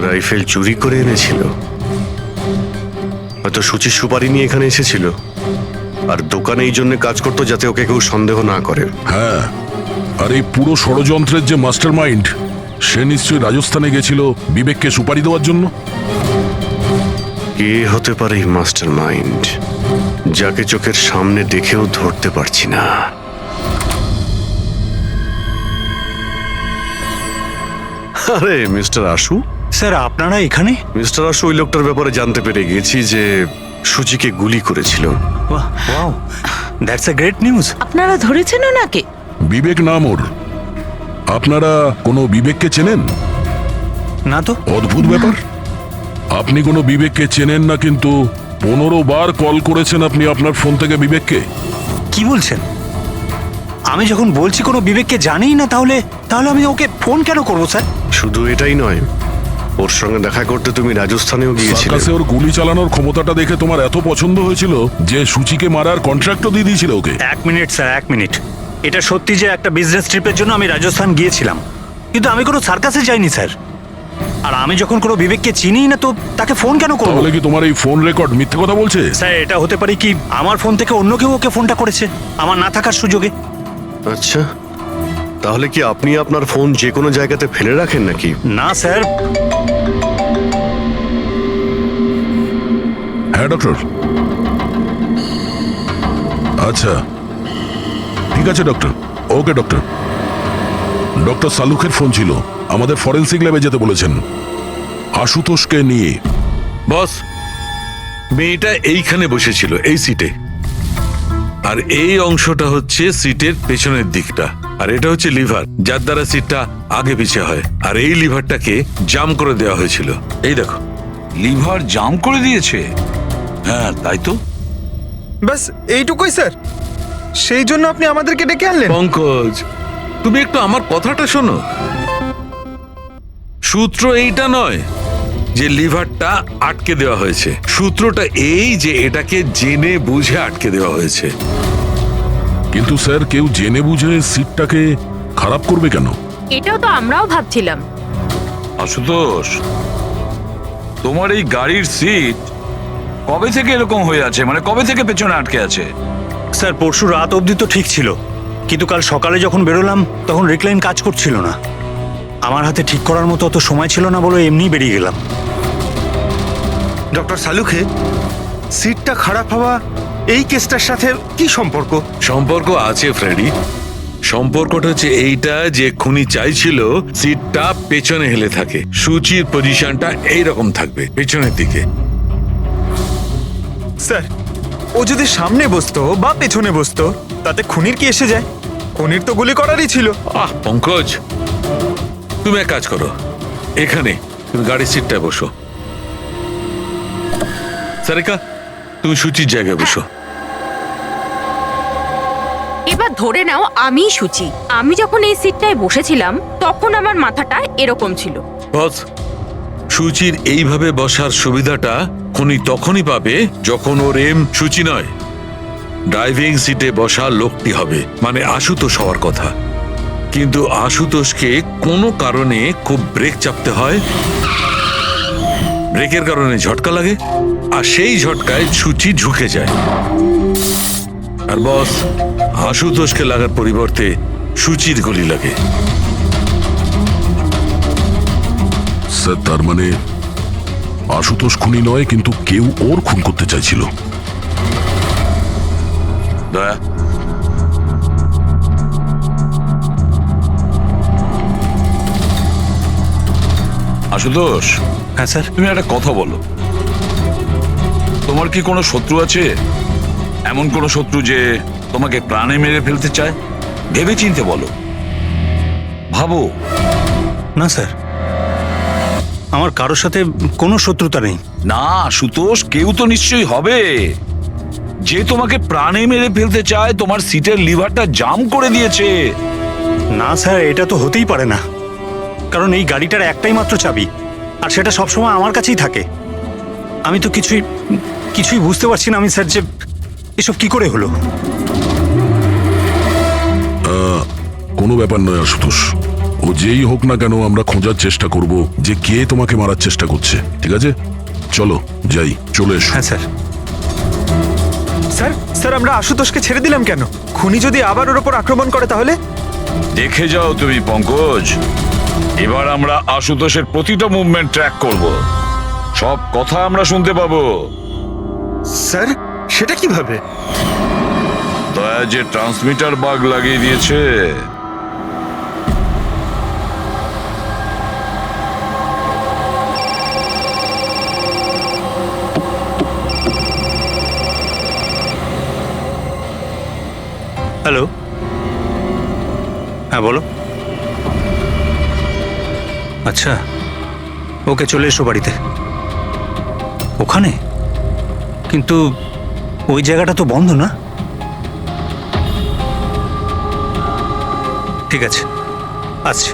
রাইফেল চুরি করে এনেছিল? হয়তো সুচির সুপারি নিয়ে এখানে এসেছিল, আর দোকানে এই জন্য কাজ করতো যাতে ওকে কেউ সন্দেহ না করে। হ্যাঁ, আর এই পুরো ষড়যন্ত্রের যে মাস্টার মাইন্ড, সে নিশ্চয়ই রাজস্থানে গেছিল বিবেককে সুপারি দেওয়ার জন্য। কে হতে পারে এই মাস্টার মাইন্ড, যাকে চোখের সামনে দেখেও ধরতে পারছি না? আরে মিস্টার আশু, স্যার আপনারা এখানে? মিস্টার আশু, ওই লোকটার ব্যাপারে জানতে পেরে গেছি যে সুচিকে গুলি করেছিল। Wow, that's a great news. আপনারা ধরেছেন ওনাকে? বিবেক নাম ওর। আপনারা কোনো বিবেককে চেনেন? না তো। অদ্ভুত ব্যাপার, আপনি কোনো বিবেককে চেনেন না, কিন্তু 15 বার কল করেছেন আপনি আপনার ফোন থেকে বিবেককে। কি বলছেন? আমি যখন বলছি কোনো বিবেককে জানিই না, তাহলে তাহলে আমি ওকে ফোন কেন করবো স্যার? শুধু এটাই নয়, ওর সঙ্গে দেখা করতে তুমি রাজস্থানেও গিয়েছিলে। সার্কাসে ওর গুলি চালানোর ক্ষমতাটা দেখে তোমার এত পছন্দ হয়েছিল যে সুচিকে মারার কন্ট্রাক্টও দিয়ে দিয়েছিল ওকে। 1 মিনিট স্যার, 1 মিনিট। এটা সত্যি যে একটা বিজনেস ট্রিপের জন্য আমি রাজস্থান গিয়েছিলাম, কিন্তু আমি কোনো সার্কাসে যাইনি স্যার। আর আমি যখন কোনো বিবেককে চিনি না, তো তাকে ফোন কেন করবো? তাহলে কি তোমার এই ফোন রেকর্ড মিথ্যে কথা বলছে? স্যার, এটা হতে পারে কি আমার ফোন থেকে অন্য কেউ ওকে ফোনটা করেছে আমার না থাকার সুযোগে। আচ্ছা, তাহলে কি আপনি আপনার ফোন যে কোনো জায়গাতে ফেলে রাখেন নাকি? না স্যার। হ্যাঁ ডক্টর। আচ্ছা ঠিক আছে ডক্টর। ওকে ডক্টর। ডক্টর সালুখের ফোন ছিল, আমাদের ফরেন্সিক ল্যাবে যেতে বলেছেন আশুতোষকে নিয়ে। বস, মেয়েটা এইখানে বসেছিল এই সিটে, আর এই অংশটা হচ্ছে সিটের পেছনের দিকটা, আর এটা হচ্ছে লিভার যার দ্বারা সিটটা আগে পিছে হয়, আর এই লিভারটাকে জাম করে দেওয়া হয়েছিল। এই দেখো। লিভার জাম করে দিয়েছে? হ্যাঁ তাই তো। বাস এইটুকুই স্যার, সেই জন্য আপনি আমাদেরকে ডেকে আনলেন? পঙ্কজ, তুমি একটু আমার কথাটা শোনো। সূত্র এইটা নয় যে লিভারটা আটকে দেওয়া হয়েছে, সূত্রটা এই যে এটাকে জেনে বুঝে আটকে দেওয়া হয়েছে। কিন্তু স্যার, কেউ জেনে বুঝে সিটটাকে খারাপ করবে কেন? এটাও তো আমরাও ভাবছিলাম। আশুতোষ, তোমার এই গাড়ির সিট কবে থেকে এরকম হয়ে আছে? মানে কবে থেকে পেছনে আটকে আছে? স্যার, পরশু রাত অবধি তো ঠিক ছিল, কিন্তু কাল সকালে যখন বেরোলাম তখন রিক্লাইন কাজ করছিল না। আমার হাতে ঠিক করার মতো অত সময় ছিল না বলে এমনি বেরিয়ে গেলাম। ডক্টর সালুখে, সিটটা খারাপ হওয়া এই কেসটার সাথে কি সম্পর্ক? সম্পর্ক আছে ফ্রেডি। সম্পর্কটা হচ্ছে এইটা যে খুনি চাইছিল সিটটা পেছনে হেলে থাকে, সুচির পজিশনটা এইরকম থাকবে পেছনের দিকে। স্যার, ও যদি সামনে বসতো বা পেছনে বসতো তাতে খুনির কি এসে যায়? খুনির তো গুলি করারই ছিল। পঙ্কজ, তুমি এক কাজ করো, এখানে তুমি গাড়ির সিটটায় বসো। সারিকা, তুমি সুচির জায়গায় বসো। এবার ধরে নাও আমি সুচি। আমি যখন এই সিটটায় বসেছিলাম তখন আমার মাথাটা এরকম ছিল। বস, সুচির এইভাবে বসার সুবিধাটা খুনি তখনই পাবে যখন ওর এম সুচি নয়, ড্রাইভিং সিটে বসা লোকটি হবে, মানে আশুতোষ হওয়ার কথা। কিন্তু আশুতোষকে কোনো কারণে খুব ব্রেক চাপতে হয়, ব্রেকের কারণে ঝটকা লাগে, আর সেই ঝটকায় সুচি ঝুঁকে যায়। আর বস, আশুতোষকে লাগার পরিবর্তে সুচির গুলি লাগে। স্যার, তার মানে আশুতোষ খুনি নয়, কিন্তু কেউ ওর খুন করতে চাইছিল। দয়া, আশুতোষ। হ্যাঁ স্যার। তুমি একটা কথা বলো, তোমার কি কোনো শত্রু আছে? এমন কোনো শত্রু যে তোমাকে প্রাণে মেরে ফেলতে চায়? ভেবে চিনতে বলো, ভাবো। না স্যার, আমার কারোর সাথে কোনো শত্রুতা নেই। না আশুতোষ, কেউ তো নিশ্চয়ই হবে যে তোমাকে প্রাণে মেরে ফেলতে চায়, তোমার সিটের লিভারটা জাম করে দিয়েছে। না স্যার, এটা তো হতেই পারে না, কারণ এই গাড়িটার একটাই মাত্র চাবি, আর সেটা সবসময় আমার কাছেই থাকে। আমি তো কিছুই বুঝতে পারছি না আমি স্যার, যে এসব কি করে হলো। কোনো ব্যাপার নয় আশুতোষ, ও যেই হোক না কেন আমরা খোঁজার চেষ্টা করব যে কে তোমাকে মারার চেষ্টা করছে। ঠিক আছে, চলো যাই, চলে এসো। হ্যাঁ স্যার। স্যার, স্যার, আমরা আশুতোষকে ছেড়ে দিলাম কেন? খুনি যদি আবার ওর ওপর আক্রমণ করে তাহলে? দেখে যাও তুমি পঙ্কজ, এবার আমরা আশুতোষের প্রতিটা মুভমেন্ট ট্র্যাক করব, সব কথা আমরা শুনতে পাবো। স্যার, সেটা কিভাবে? দয়া যে ট্রান্সমিটার বাগ লাগিয়ে দিয়েছে, হ্যালো, হ্যাঁ বলো। আচ্ছা, ওকে চলে এসো বাড়িতে। ওখানে? কিন্তু ওই জায়গাটা তো বন্ধ না? ঠিক আছে, আসছি।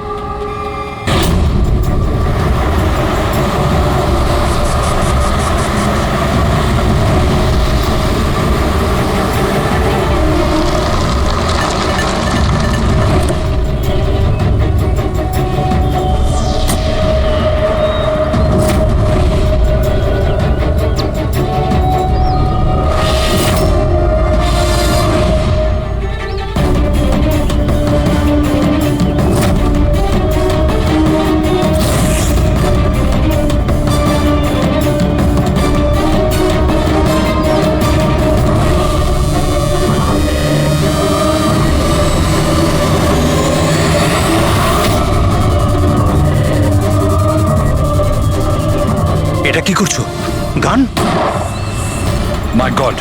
এটা কি করছো? গান? মাই গড,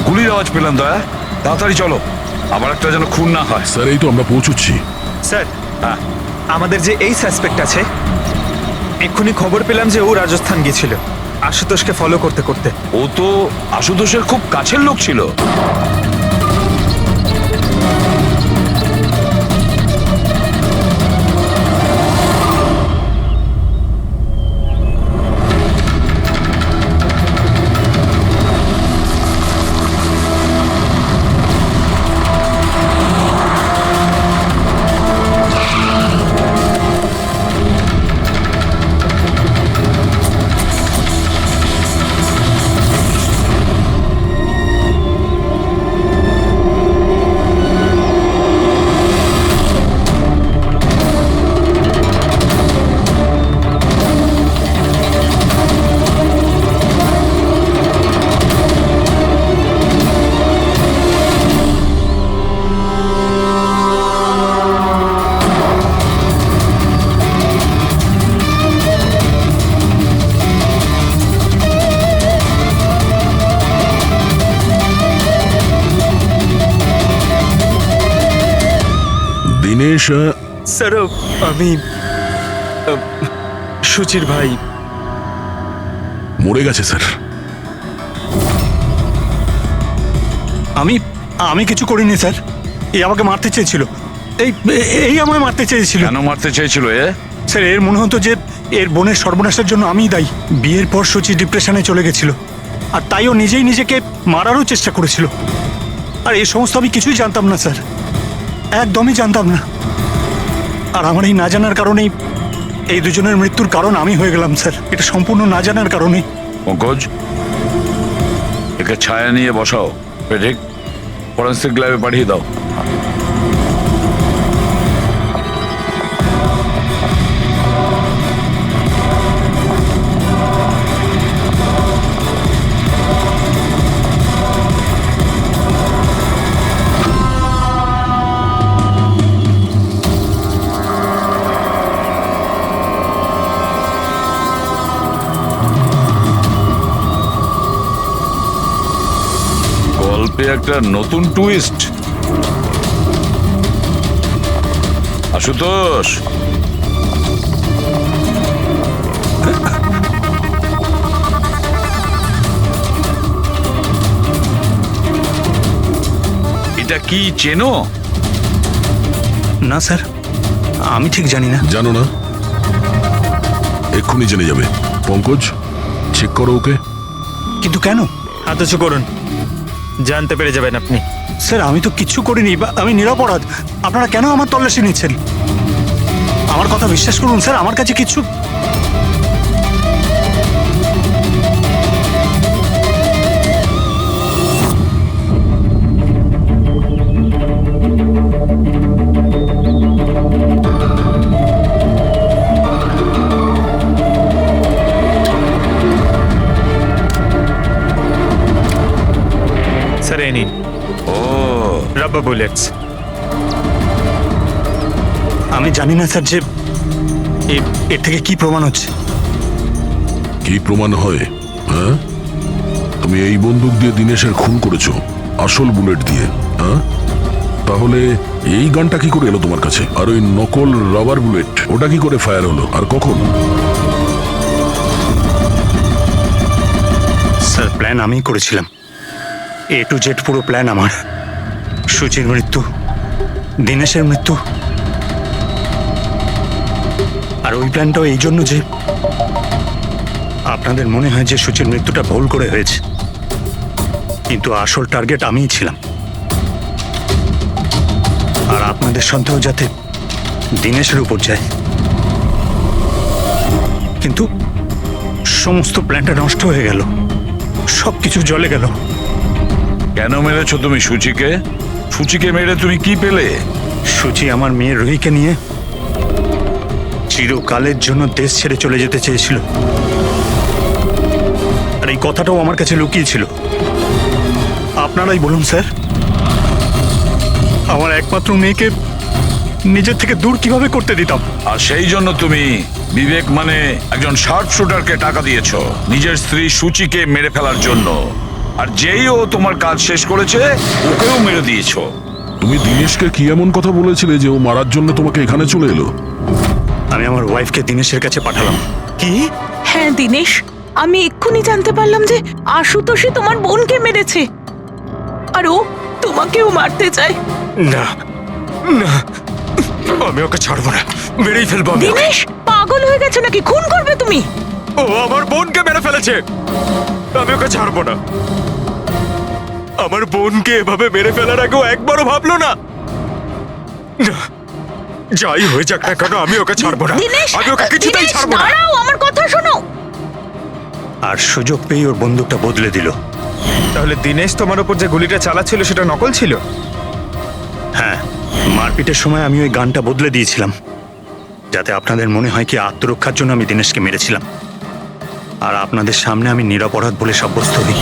গুলির আওয়াজ পেলাম দয়া। তাড়াতাড়ি চলো, আবার একটা যেন খুন না হয়। স্যার এই তো আমরা পৌঁছচ্ছি। স্যার, আমাদের যে এই সাসপেক্ট আছে, এক্ষুনি খবর পেলাম যে ও রাজস্থান গিয়েছিল আশুতোষকে ফলো করতে করতে। ও তো আশুতোষের খুব কাছের লোক ছিল। দিনেশ, স্যার, আমি সুচির ভাই। মরে গেছে স্যার। আমি আমি কিছু করিনি স্যার। এ আমাকে মারতে চেয়েছিল। এই আমায় মারতে চেয়েছিল। কেন মারতে চেয়েছিল এ? স্যার, এর মনে হতো যে এর বোনের সর্বনাশের জন্য আমিই দায়ী। বিয়ের পর সুচি ডিপ্রেশনে চলে গেছিল, আর তাই ও নিজেই নিজেকে মারারও চেষ্টা করেছিল। আর এই সমস্ত আমি কিছুই জানতাম না স্যার, একদমই জানতাম না। আর আমার এই না জানার কারণেই এই দুজনের মৃত্যুর কারণ আমি হয়ে গেলাম স্যার। এটা সম্পূর্ণ না জানার কারণে। পঙ্কজ, একে ছায়া নিয়ে বসাও, ঠিক ফরেন্সিক ল্যাবে পাঠিয়ে দাও। গল্পে একটা নতুন টুইস্ট। আশুতোষ, এটা কি চেনো? না স্যার, আমি ঠিক জানি না। জানো না? এক্ষুনি জেনে যাবে। পঙ্কজ, চেক করো ওকে। কিন্তু কেন? হাত উঁচু করুন, জানতে পেরে যাবেন আপনি। স্যার, আমি তো কিচ্ছু করিনি, আমি নিরপরাধ। আপনারা কেন আমার তল্লাশি নিচ্ছেন? আমার কথা বিশ্বাস করুন স্যার, আমার কাছে কিছু। স্যার, এই নিন। ও, রাবার বুলেটস। আমি জানি না স্যার যে এর থেকে কি প্রমাণ হচ্ছে। কি প্রমাণ হয়? হ্যাঁ, তুমি এই বন্দুক দিয়ে দিনেশের খুন করেছো, আসল বুলেট দিয়ে। হ্যাঁ, তাহলে এই গানটা কি করে এলো তোমার কাছে? আর ওই নকল রাবার বুলেট ওটা কি করে ফায়ার হলো আর কখন? স্যার প্ল্যান আমিই করেছিলাম, A to Z পুরো প্ল্যান আমার। সুচির মৃত্যু, দীনেশের মৃত্যু, আর ওই প্ল্যানটাও এই জন্য যে আপনাদের মনে হয় যে সুচির মৃত্যুটা ভুল করে হয়েছে, কিন্তু আসল টার্গেট আমিই ছিলাম। আর আপনাদের সন্দেহ যাতে দীনেশের উপর যায়, কিন্তু সমস্ত প্ল্যানটা নষ্ট হয়ে গেল, সবকিছু জলে গেল। কেন মেরেছো তুমি সুচিকে? সুচিকে মেরে তুমি কি পেলে? সুচি আমার মেয়ে রুহিকে নিয়ে চিরকালের জন্য দেশ ছেড়ে চলে যেতে চেয়েছিল, আর এই কথাটাও আমার কাছে লুকিয়েছিল। আপনারাই বলুন স্যার, আমার একমাত্র মেয়েকে নিজের থেকে দূর কিভাবে করতে দিতাম? আর সেই জন্য তুমি বিবেক মানে একজন শার্প শুটারকে টাকা দিয়েছো নিজের স্ত্রী সুচিকে মেরে ফেলার জন্য, আর যেই ও তোমার কাজ শেষ করেছে ওকেও মেরে দিয়েছো। তুমি দীনেশকে কি এমন কথা বলেছিলে যে ও মারার জন্য তোমাকে এখানে চলে এলো? আমি আমার ওয়াইফকে দীনেশের কাছে পাঠালাম। কি? হ্যাঁ দীনেশ, আমি এক্ষুনি জানতে পারলাম যে আশুতোষই তোমার বোনকে মেরেছে, আর ও তোমাকেও মারতে চায়। না না, আমি ওকে ছাড়বো না, মেরেই ফেলবো আমি ওকে। দীনেশ, পাগল হয়ে গেছো নাকি? খুন করবে তুমি? ও আমার বোনকে মেরে ফেলেছে, আমি ওকে ছাড়বো না। আমার বোনকে এভাবে মেরে ফেলার আগেও একবারও ভাবলো না। না, যাই হয়ে যাক না কেন আমি ওকে ছাড়বো না, দীনেশ, আমি ওকে কিছুতেই দীনেশ, ছাড়বো না। দাঁড়াও, আমার কথা শোনো। আর সুযোগ পেয়ে ওর বন্দুকটা বদলে দিল। তাহলে দীনেশ তোমার উপর যে গুলিটা চালাচ্ছিল সেটা নকল ছিল? হ্যাঁ, মারপিটের সময় আমি ওই গানটা বদলে দিয়েছিলাম, যাতে আপনাদের মনে হয় কি আত্মরক্ষার জন্য আমি দীনেশকে মেরেছিলাম, আর আপনাদের সামনে আমি নিরপরাধ বলে সাব্যস্ত হই।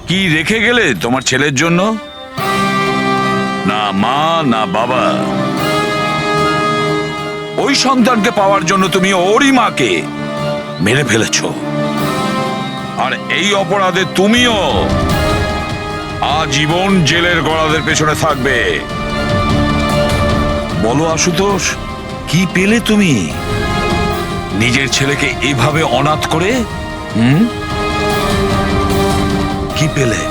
কি রেখে গেলে তোমার ছেলের জন্য? না মা না বাবা। ওই সন্তানকে পাওয়ার জন্য তুমি ওরই মাকে মেরে ফেলেছো, আর এই অপরাধে তুমিও আজীবন জেলের গড়াদের পেছনে থাকবে। বলো আশুতোষ, কি পেলে তুমি নিজের ছেলেকে এভাবে অনাথ করে? কি পেলে?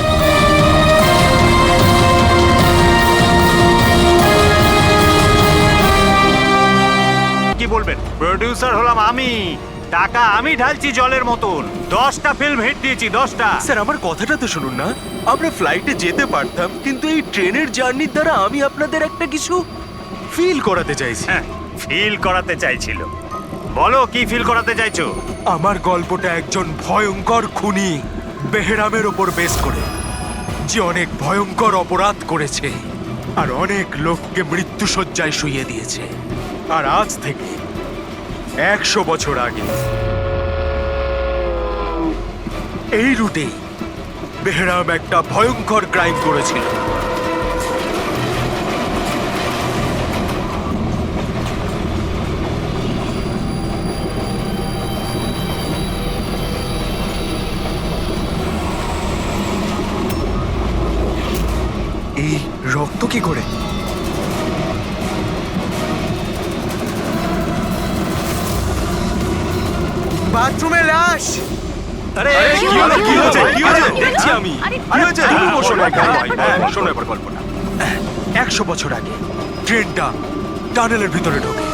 কি বলবেন? প্রোডিউসার হলাম আমি, টাকা আমি ঢালছি জলের মতন। 10টা ফিল্ম হিট দিয়েছি, 10টা। স্যার আমার কথাটা তো শুনুন না, আমরা ফ্লাইটে যেতে পারতাম, কিন্তু এই ট্রেনের জার্নির দ্বারা আমি আপনাদের একটা কিছু ফিল করাতে চাইছি। ফিল করাতে চাইছিল? বলো কি ফিল করাতে চাইছো? আমার গল্পটা একজন ভয়ঙ্কর খুনি বেহরামের ওপর বেস করে, যে অনেক ভয়ঙ্কর অপরাধ করেছে আর অনেক লোককে মৃত্যুশয্যায় শুইয়ে দিয়েছে। আর আজ থেকে 100 বছর আগে এই রুটে বেহরাম একটা ভয়ঙ্কর ক্রাইম করেছিল। এই রক্ত কি করে? বাথরুমে লাশ। আরে কি হয়েছে? কি হয়েছে? কি হয়েছে? দেখছি আমি। কি হয়েছে? তুমি বসো না এখানে ভাই। শোনো এবার গল্পটা। 100 বছর আগে ট্রেনটা টানেলের ভিতরে ঢোকে।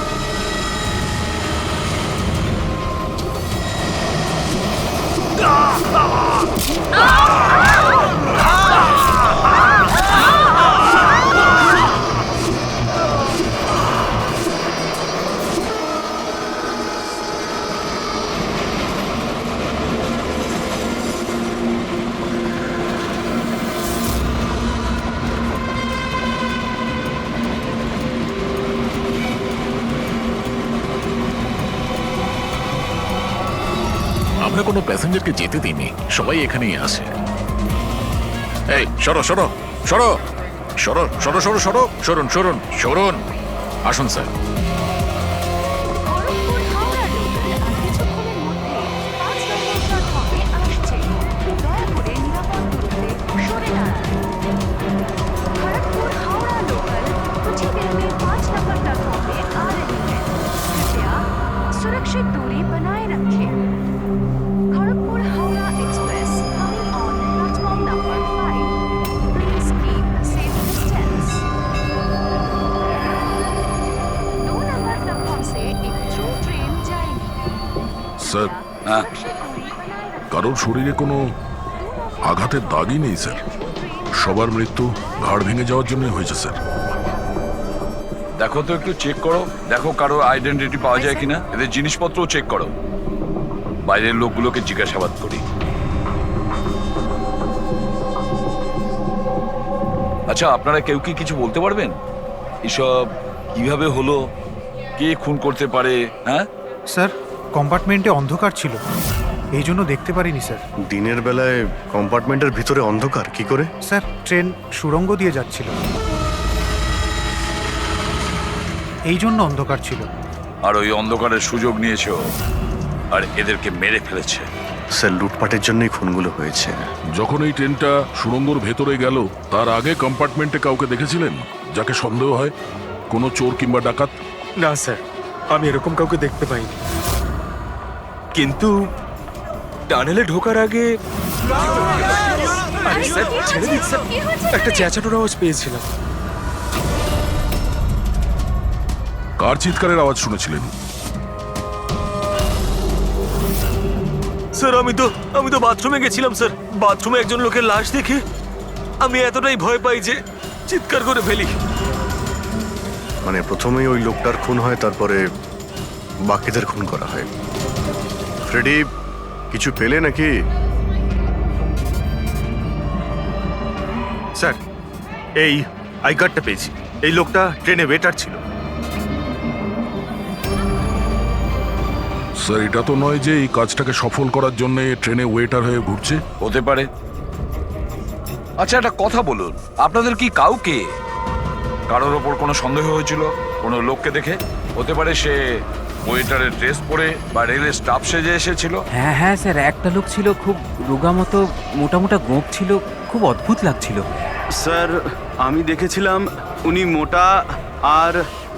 আমরা কোনো প্যাসেঞ্জারকে যেতে দিইনি, সবাই এখানেই আসে। এই সরো সরো সরো সরো সরো সরো সরো সরুন সরুন সরুন, আসুন স্যার। দয়া করে নিরাপদ দূরত্বে সরে দাঁড়ান। খড়গপুর কারোর শরীরে কোনো আঘাতের দাগই নেই স্যার। সবার মৃত্যু ঘাড় ভেঙে যাওয়ার জন্য হয়েছে স্যার। দেখো তো একটু চেক করো, দেখো কারো আইডেন্টিটি পাওয়া যায় কিনা, এদের জিনিসপত্রও চেক করো। বাইরের লোকগুলোকে জিজ্ঞাসাবাদ করি। আচ্ছা, আপনারা কেউ কি কিছু বলতে পারবেন? এসব কিভাবে হলো, কে খুন করতে পারে? হ্যাঁ স্যার, কম্পার্টমেন্টে অন্ধকার ছিল, এই জন্য দেখতে পারিনি স্যার। দিনের বেলায় কম্পার্টমেন্টের ভিতরে অন্ধকার কি করে? স্যার, ট্রেন সুড়ঙ্গ দিয়ে যাচ্ছিল, এই জন্য অন্ধকার ছিল। আর ওই অন্ধকারের সুযোগ নিয়েছে ও, আর এদেরকে মেরে ফেলেছে। স্যার, লুটপাটের জন্যই খুনগুলো হয়েছে। যখন এই ট্রেনটা সুড়ঙ্গর ভেতরে গেল তার আগে কম্পার্টমেন্টে কাউকে দেখেছিলেন যাকে সন্দেহ হয়? কোনো চোর কিংবা ডাকাত? না স্যার, আমি এরকম কাউকে দেখতে পাইনি। কিন্তু টানেলে ঢোকার আগে আরে স্যার, ছেড়ে দিন স্যার, একটা চেঁচানোর আওয়াজ পেয়েছিলাম। কার চিৎকারের আওয়াজ শুনেছিলেন? স্যার আমি তো বাথরুমে গেছিলাম স্যার। বাথরুমে একজন লোকের লাশ দেখে আমি এতটাই ভয় পাই যে চিৎকার করে ফেলি। মানে প্রথমেই ওই লোকটার খুন হয়, তারপরে বাকিদের খুন করা হয়। ফ্রেডি, কিছু পেলে নাকি? স্যার, এই আই কার্ডটা পেয়েছি। এই লোকটা ট্রেনে ওয়েটার ছিল। স্যার, এটা তো নয় যে এই কাজটাকে সফল করার জন্য ট্রেনে ওয়েটার হয়ে ঘুরছে। হতে পারে। আচ্ছা, একটা কথা বলুন, আপনাদের কি কাউকে কারোর ওপর কোনো সন্দেহ হয়েছিল কোনো লোককে দেখে? হতে পারে সে ওয়েটারের ড্রেস পরে বা রেলের স্টাফ সেজে এসেছিল। হ্যাঁ হ্যাঁ স্যার, একটা লোক ছিল, খুব রোগা মতো, মোটা মোটা গোঁফ ছিল, খুব অদ্ভুত লাগছিল। স্যার, আমি দেখেছিলাম উনি মোটা আর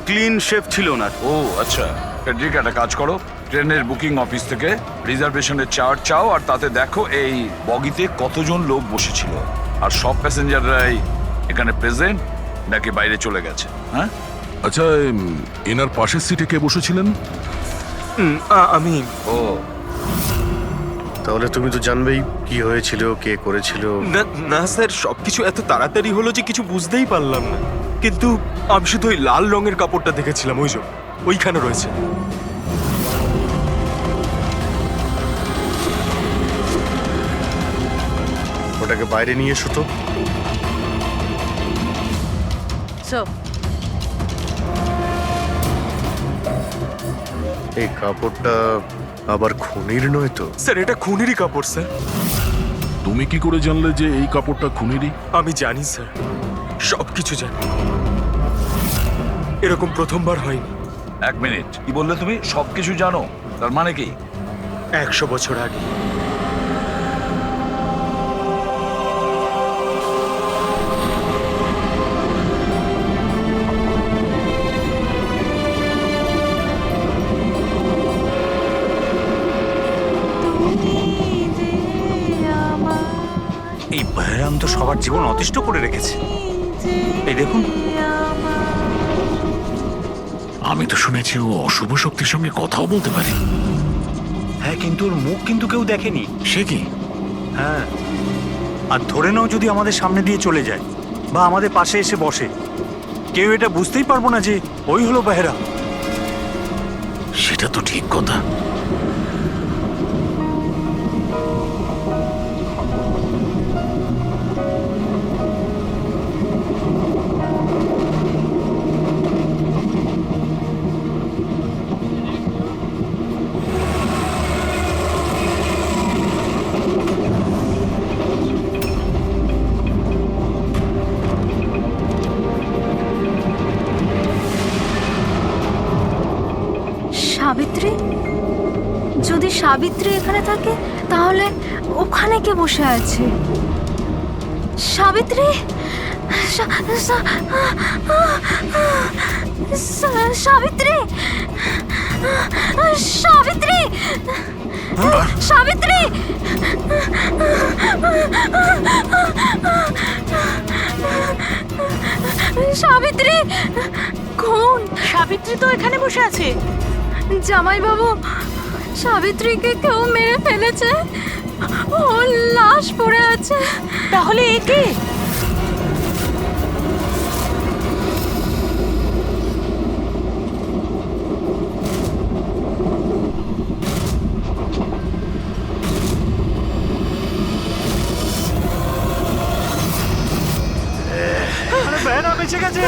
ক্লিন শেফ ছিল না। ও আচ্ছা, ফেডরিক, একটা কাজ করো, ট্রেনের বুকিং অফিস থেকে রিজার্ভেশনের চার্ট চাও, আর তাতে দেখো এই বগিতে কতজন লোক বসেছিল, আর সব প্যাসেঞ্জাররাই এখানে প্রেজেন্ট নাকি বাইরে চলে গেছে। হ্যাঁ আচ্ছা, এনার পাশের সিটে কে বসেছিলেন? আমি। ও, তাহলে তুমি তো জানবেই কি হয়েছিল, কে করেছিল। না স্যার, সবকিছু এত তাড়াতাড়ি হলো যে কিছু বুঝতেই পারলাম না। কিন্তু আমি শুধু ওই লাল রঙের কাপড়টা দেখেছিলাম, ওই যে ওইখানে রয়েছে। ওটাকে বাইরে নিয়ে এসো তো। এই কাপড়টা আবার খুনির নয় তো? স্যার, এটা খুনেরই কাপড় স্যার। তুমি কি করে জানলে যে এই কাপড়টা খুনেরই? আমি জানি স্যার, সবকিছু জানি। এরকম প্রথমবার হয়নি। এক মিনিট, কি বললে তুমি? সবকিছু জানো? তার মানে কি? 100 বছর আগে এই বহরাম তো সবার জীবন অতিষ্ঠ করে রেখেছে। এই দেখুন, আমি তো শুনেছি ও অশুভ শক্তির সঙ্গে কথাও বলতে পারে। হ্যাঁ, কিন্তু ওর মুখ কিন্তু কেউ দেখেনি। সে কি? হ্যাঁ, আর ধরে নাও যদি আমাদের সামনে দিয়ে চলে যায় বা আমাদের পাশে এসে বসে, কেউ এটা বুঝতেই পারবো না যে ওই হলো বেহরা। সেটা তো ঠিক কথা। সাবিত্রী, যদি সাবিত্রী এখানে থাকে তাহলে ওখানে কে বসে আছে? সাবিত্রী, সাবিত্রী, সাবিত্রী, সাবিত্রী, সাবিত্রী, কোন সাবিত্রী? তো এখানে বসে আছে। জামাই বাবু, সাবিত্রীকে কেউ মেরে ফেলেছে, ওর লাশ পড়ে আছে। তাহলে একে বেচে গেছে।